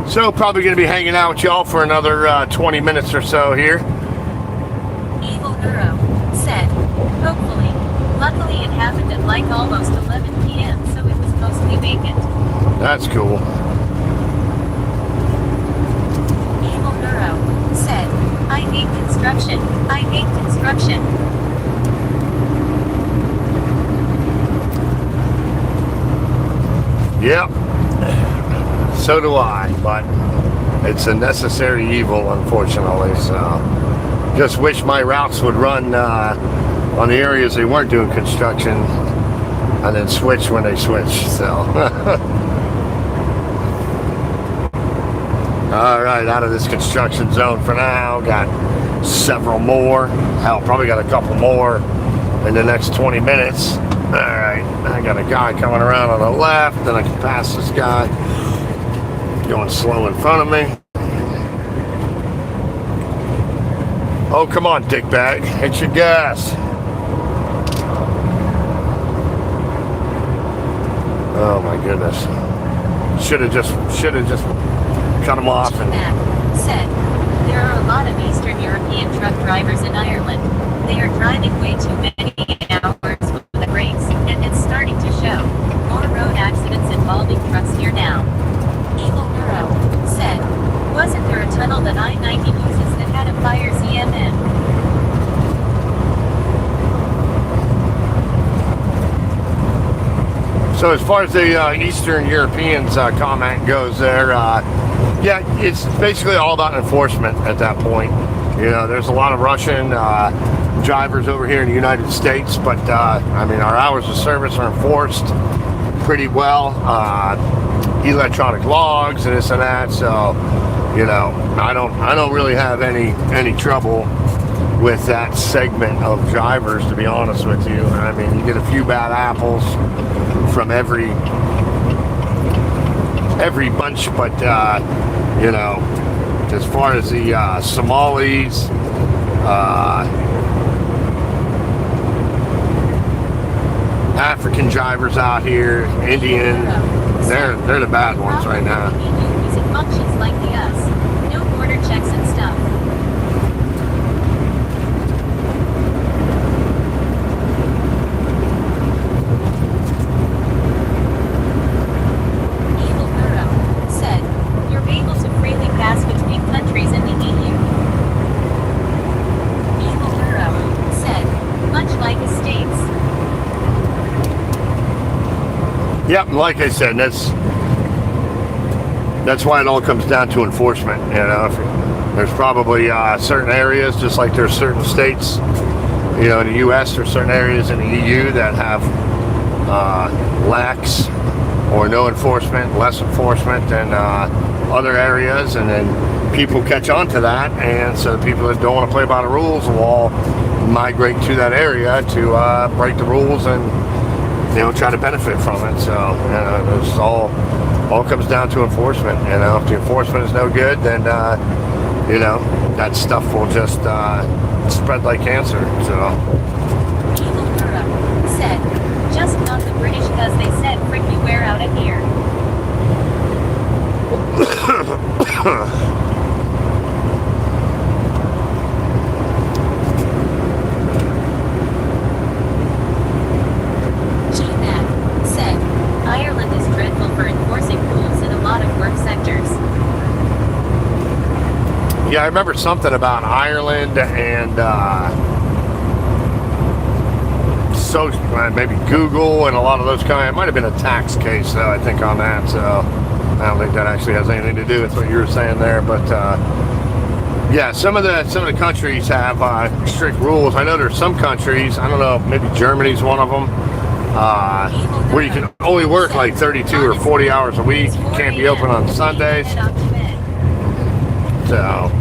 So probably going to be hanging out with y'all for another 20 minutes or so here. Evil Neuro said, "Hopefully. Luckily it happened at like almost 11 p.m. so it was mostly vacant." That's cool. Evil Neuro said, "I hate construction. I hate construction." Yep, so do I, but it's a necessary evil, unfortunately, so just wish my routes would run on the areas they weren't doing construction and then switch when they switch, so. Alright, out of this construction zone for now, got several more, hell, probably got a couple more in the next 20 minutes. Alright, I got a guy coming around on the left, then I can pass this guy going slow in front of me. Oh, come on, dickbag. Hit your gas. Oh my goodness. Should have just cut him off. Mac said, "There are a lot of Eastern European truck drivers in Ireland. They are driving way too many hours with the brakes, and it's starting to show. More road accidents involving trucks here now." Evil Neuro said, "Wasn't there a tunnel that I-90 uses that had a fire ZMN?" So as far as the Eastern Europeans comment goes there, yeah, it's basically all about enforcement at that point. You know, there's a lot of Russian drivers over here in the United States, but I mean, our hours of service are enforced pretty well. Electronic logs and this and that, so you know, I don't really have any trouble with that segment of drivers, to be honest with you. I mean, you get a few bad apples from every bunch, but you know, as far as the Somalis, African drivers out here, Indian, they're the bad ones right now. Using functions like the US, no border checks and stuff. Evil Neuro said, "You're able to freely pass between countries in the EU." Evil Neuro said, "Much like the States." Yep, like I said, that's why it all comes down to enforcement. You know, there's probably certain areas, just like there's certain states, you know, in the U.S. there's certain areas in the EU that have lax or no enforcement, less enforcement than other areas, and then people catch on to that, and so the people that don't want to play by the rules will all migrate to that area to break the rules and, you know, try to benefit from it. So, you know, it's all comes down to enforcement. You know, if the enforcement is no good, then you know, that stuff will just spread like cancer. So. Evil Neuro said, "Just not the British, cause they said frick you wear out of here." G-Mac said, "Ireland is dreadful for enforcing rules in a lot of work sectors." Yeah, I remember something about Ireland and social, maybe Google and a lot of those kind. It might have been a tax case, though, I think, on that. So I don't think that actually has anything to do with what you were saying there. But yeah, some of the countries have strict rules. I know there's some countries. I don't know, maybe Germany's one of them, where you can only work like 32 or 40 hours a week. You can't be open on Sundays. So.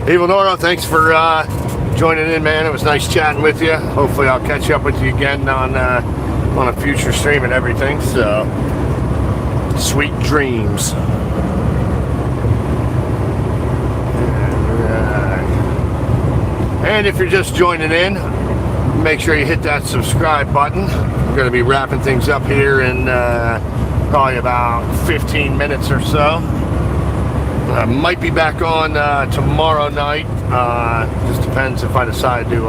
Evil Noro, thanks for joining in, man. It was nice chatting with you. Hopefully I'll catch up with you again on a future stream and everything. So, sweet dreams. And if you're just joining in, make sure you hit that subscribe button. We're going to be wrapping things up here in probably about 15 minutes or so. I might be back on tomorrow night. Just depends if I decide to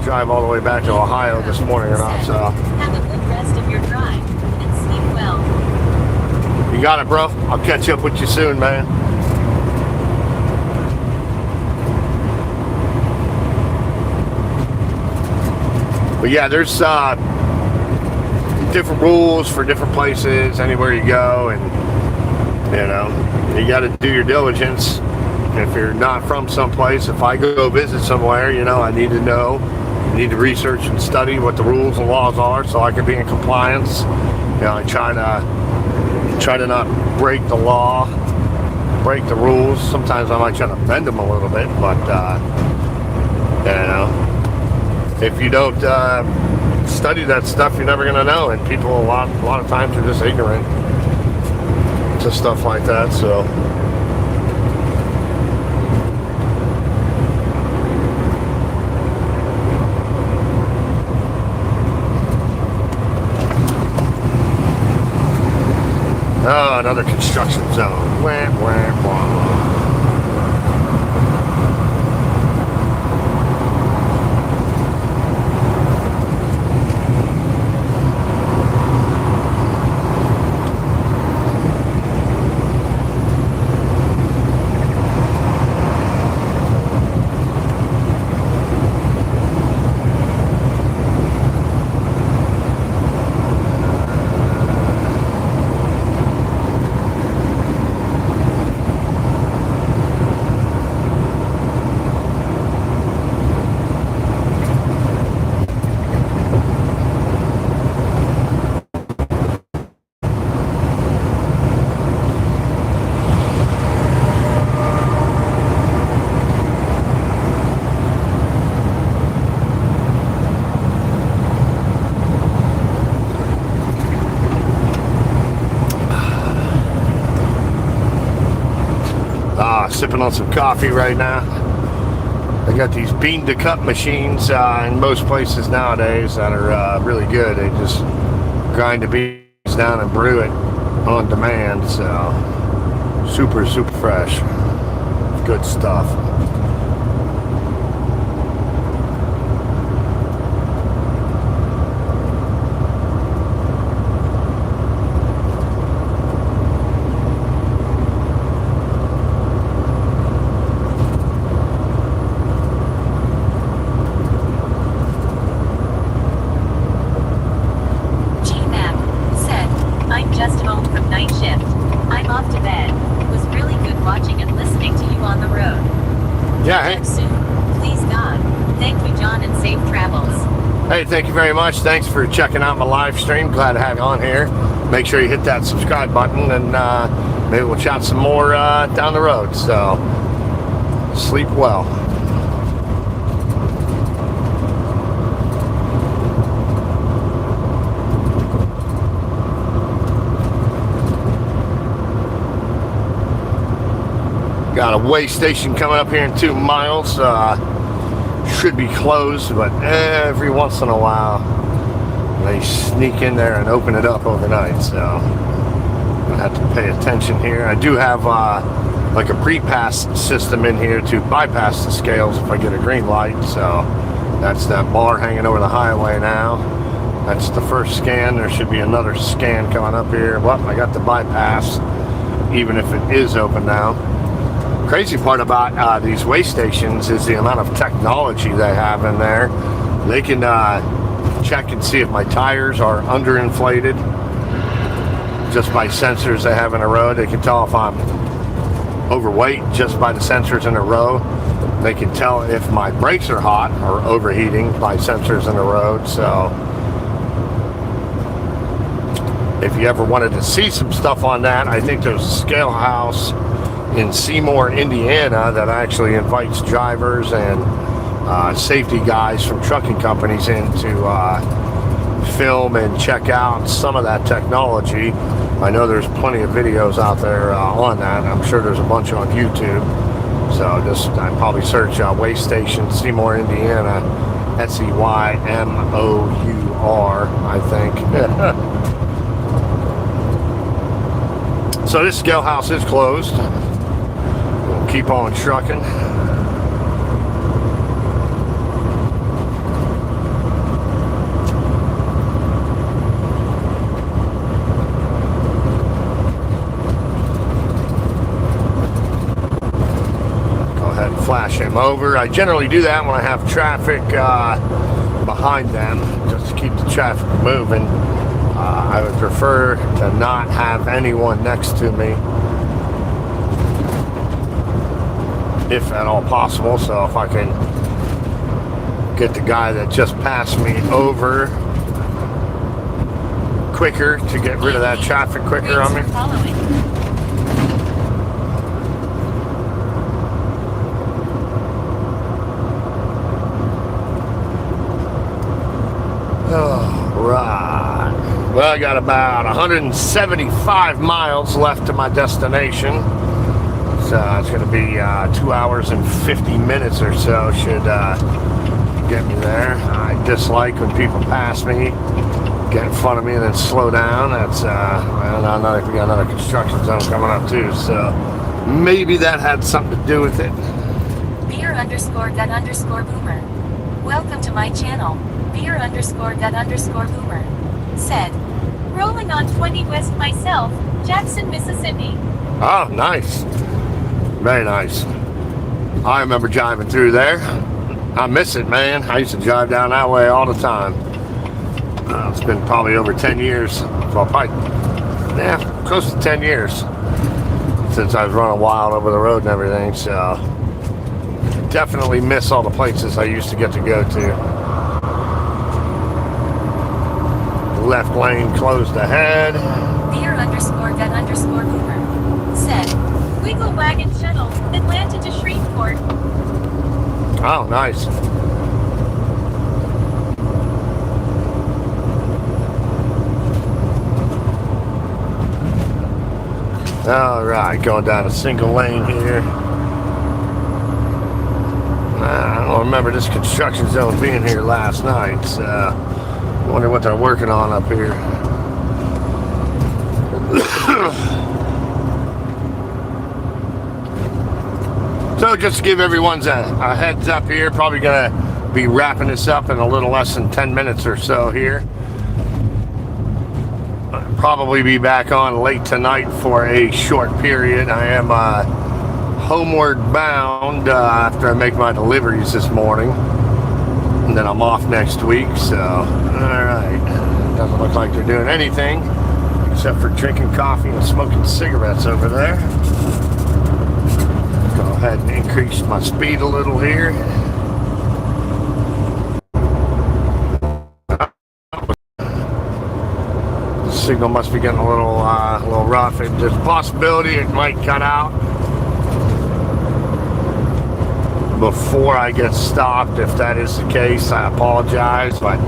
drive all the way back to Ohio this morning or not. So have a good rest of your drive and sleep well. You got it, bro. I'll catch up with you soon, man. But yeah, there's different rules for different places anywhere you go, and you know, you got to do your diligence. If you're not from someplace, if I go visit somewhere, you know, I need to know, I need to research and study what the rules and laws are so I can be in compliance. You know, I try to not break the law, break the rules. Sometimes I might try to bend them a little bit, but you know, if you don't study that stuff, you're never gonna know. And people a lot of times are just ignorant to stuff like that. So oh, another construction zone. Wah, wah, wah. Sipping on some coffee right now. They got these bean to cup machines in most places nowadays that are really good. They just grind the beans down and brew it on demand. So super fresh. Good stuff. Thank you very much. Thanks for checking out my live stream. Glad to have you on here. Make sure you hit that subscribe button, and maybe we'll chat some more down the road. So sleep well. Got a way station coming up here in 2 miles. Should be closed, but every once in a while they sneak in there and open it up overnight, so I have to pay attention here. I do have like a pre-pass system in here to bypass the scales if I get a green light. So that's that bar hanging over the highway now. That's the first scan. There should be another scan coming up here. Well, I got the bypass. even if it is open now. Crazy part about these weigh stations is the amount of technology they have in there. They can check and see if my tires are underinflated just by sensors they have in a row. They can tell if I'm overweight just by the sensors in a row. They can tell if my brakes are hot or overheating by sensors in the road. So if you ever wanted to see some stuff on that, I think there's a scale house in Seymour, Indiana that actually invites drivers and safety guys from trucking companies in to film and check out some of that technology. I know there's plenty of videos out there on that. I'm sure there's a bunch on YouTube. So I'd probably search weigh station Seymour, Indiana, SEYMOUR, I think. So this scale house is closed. We'll keep on trucking. Flash him over. I generally do that when I have traffic behind them, just to keep the traffic moving. I would prefer to not have anyone next to me, if at all possible. So if I can get the guy that just passed me over quicker to get rid of that traffic quicker on me. Right. Well, I got about 175 miles left to my destination. So it's going to be 2 hours and 50 minutes or so should get me there. I dislike when people pass me, get in front of me, and then slow down. That's well, we got another construction zone coming up too. So maybe that had something to do with it. Beer_gut_boomer. Welcome to my channel. Beer_gut_boomer. Said, rolling on 20 West myself, Jackson, Mississippi. Oh, nice. Very nice. I remember driving through there. I miss it, man. I used to drive down that way all the time. It's been probably over 10 years. Well, probably, close to 10 years since I was running wild over the road and everything. So definitely miss all the places I used to get to go to. Left lane closed ahead. Beer_gut_boomer. Said, Wiggle Wagon Shuttle, Atlanta to Shreveport. Oh, nice. All right, going down a single lane here. I don't remember this construction zone being here last night. So I wonder what they're working on up here. So just to give everyone a heads up here, probably going to be wrapping this up in a little less than 10 minutes or so here. I'll probably be back on late tonight for a short period. I am homeward bound after I make my deliveries this morning. And then I'm off next week, so alright. Doesn't look like they're doing anything except for drinking coffee and smoking cigarettes over there. Go ahead and increase my speed a little here. The signal must be getting a little rough. There's a possibility it might cut out before I get stopped. If that is the case, I apologize, but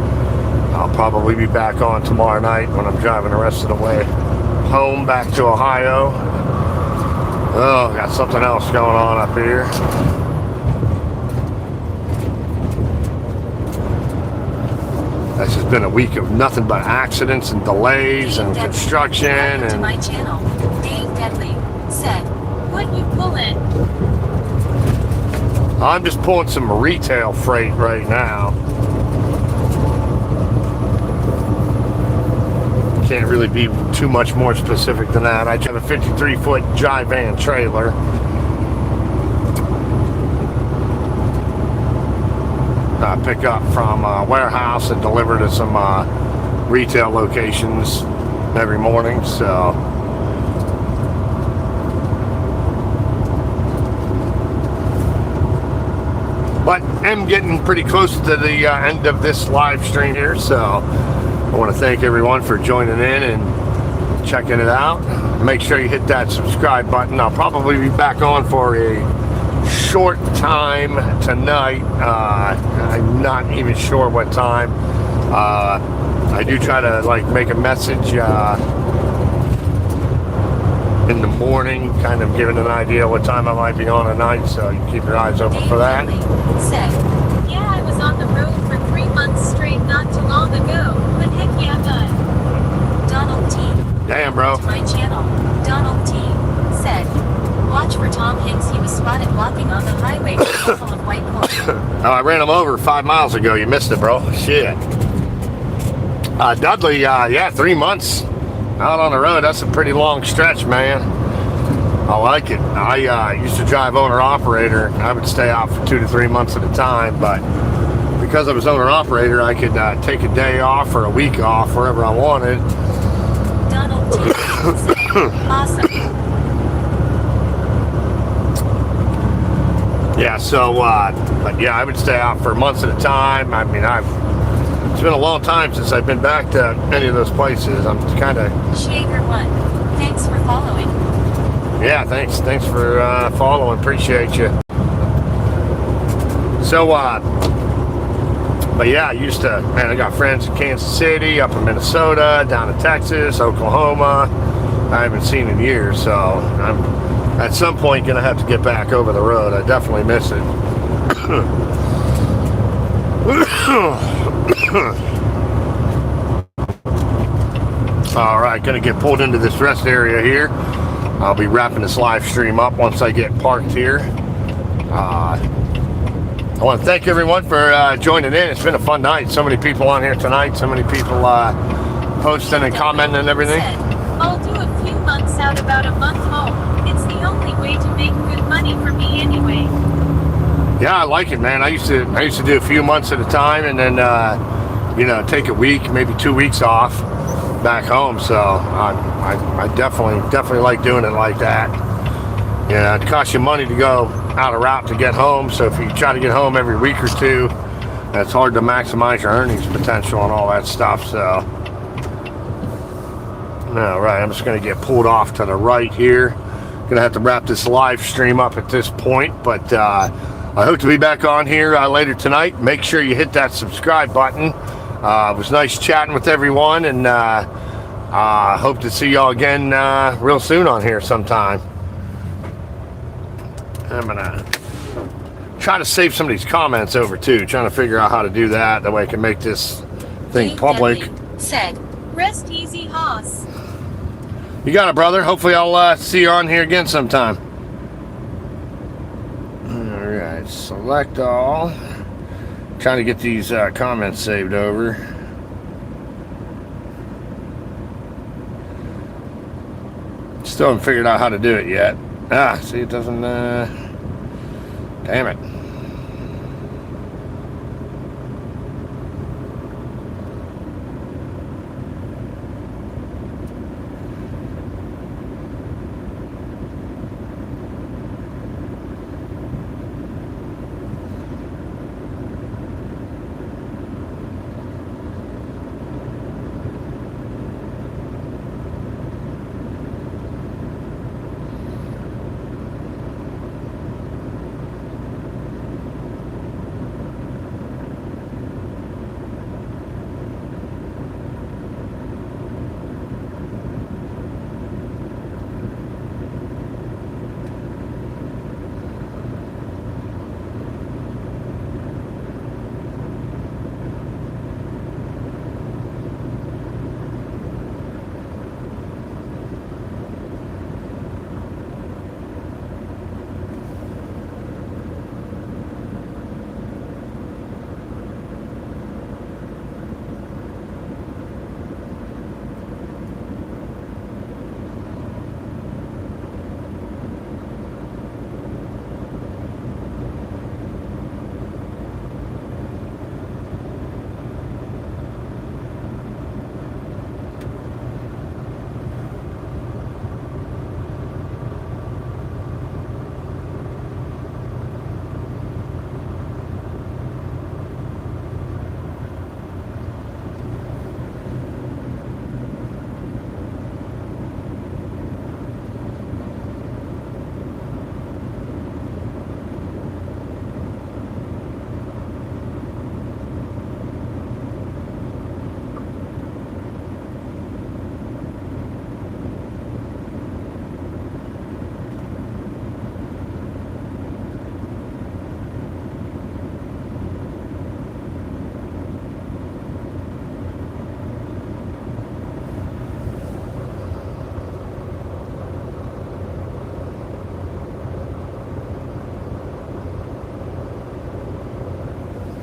I'll probably be back on tomorrow night when I'm driving the rest of the way home back to Ohio. Oh, got something else going on up here. This has been a week of nothing but accidents and delays and construction. Welcome to And my channel. Dave Deadly said, what you pulling? I'm just pulling some retail freight right now. can't really be too much more specific than that. I have a 53-foot jive van trailer. Pick up from a warehouse and deliver to some retail locations every morning. So but I'm getting pretty close to the end of this live stream here, so I want to thank everyone for joining in and checking it out. Make sure you hit that subscribe button. I'll probably be back on for a short time tonight. I'm not even sure what time. I do try to like make a message in the morning, kind of giving an idea what time I might be on tonight, so you keep your eyes open for that. Said, yeah, I was on the road for 3 months straight not too long ago, but heck yeah, God. Donald T. Damn, bro. To my channel. Donald T. said, watch for Tom Hanks. He was spotted walking on the highway with a couple of white cars. Oh, I ran him over 5 miles ago. You missed it, bro. Shit. Dudley, yeah, 3 months out on the road. That's a pretty long stretch, man. I like it. I used to drive owner-operator. I would stay out for 2 to 3 months at a time, but because I was owner-operator, I could take a day off or a week off wherever I wanted. Donald T. Awesome. Yeah, so, but yeah, I would stay out for months at a time. I mean, it's been a long time since I've been back to any of those places. I'm kind of... Shaver1, thanks for following. Yeah, thanks for following. Appreciate you. So, but yeah, I used to, man, I got friends in Kansas City, up in Minnesota, down in Texas, Oklahoma. I haven't seen in years, so I'm at some point gonna have to get back over the road. I definitely miss it. All right, gonna get pulled into this rest area here. I'll be wrapping this live stream up once I get parked here. I want to thank everyone for joining in. It's been a fun night. So many people on here tonight. So many people posting and commenting and everything. I'll do a few months out, about a month home. It's the only way to make good money for me anyway. Yeah, I like it, man. I used to do a few months at a time, and then you know, take a week, maybe 2 weeks off back home. So I definitely like doing it like that. Yeah, it costs you money to go out of route to get home. So if you try to get home every week or two, it's hard to maximize your earnings potential and all that stuff. So, all right, I'm just going to get pulled off to the right here. Gonna have to wrap this live stream up at this point, but I hope to be back on here later tonight. Make sure you hit that subscribe button. It was nice chatting with everyone, and hope to see y'all again real soon on here sometime. I'm gonna try to save some of these comments over too, trying to figure out how to do that. That way I can make this thing public. Said, rest easy, Hoss. You got it, brother. Hopefully I'll see you on here again sometime. Alright, select all. Trying to get these comments saved over. Still haven't figured out how to do it yet. See, it doesn't, damn it.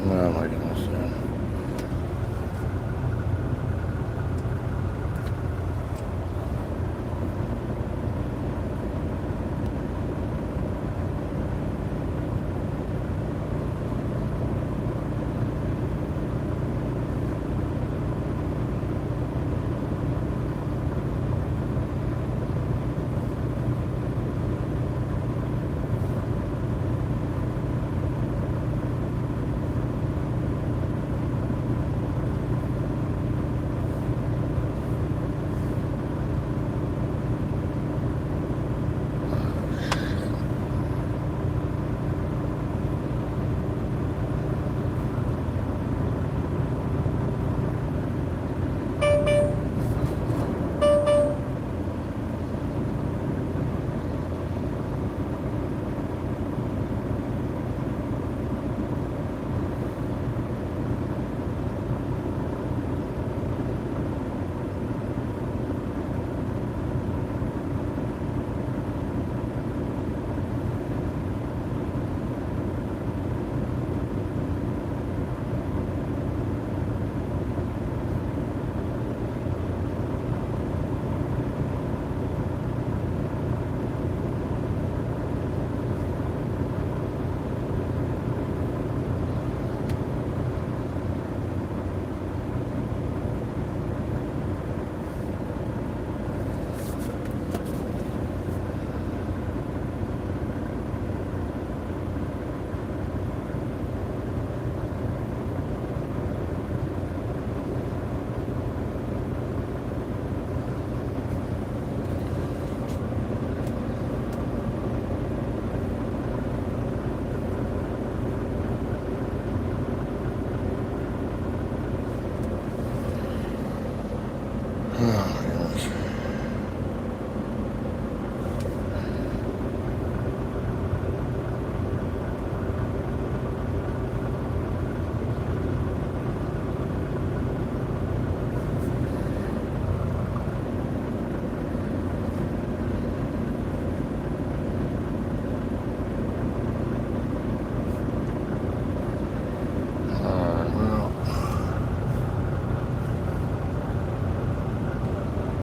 Oh my goodness, yeah.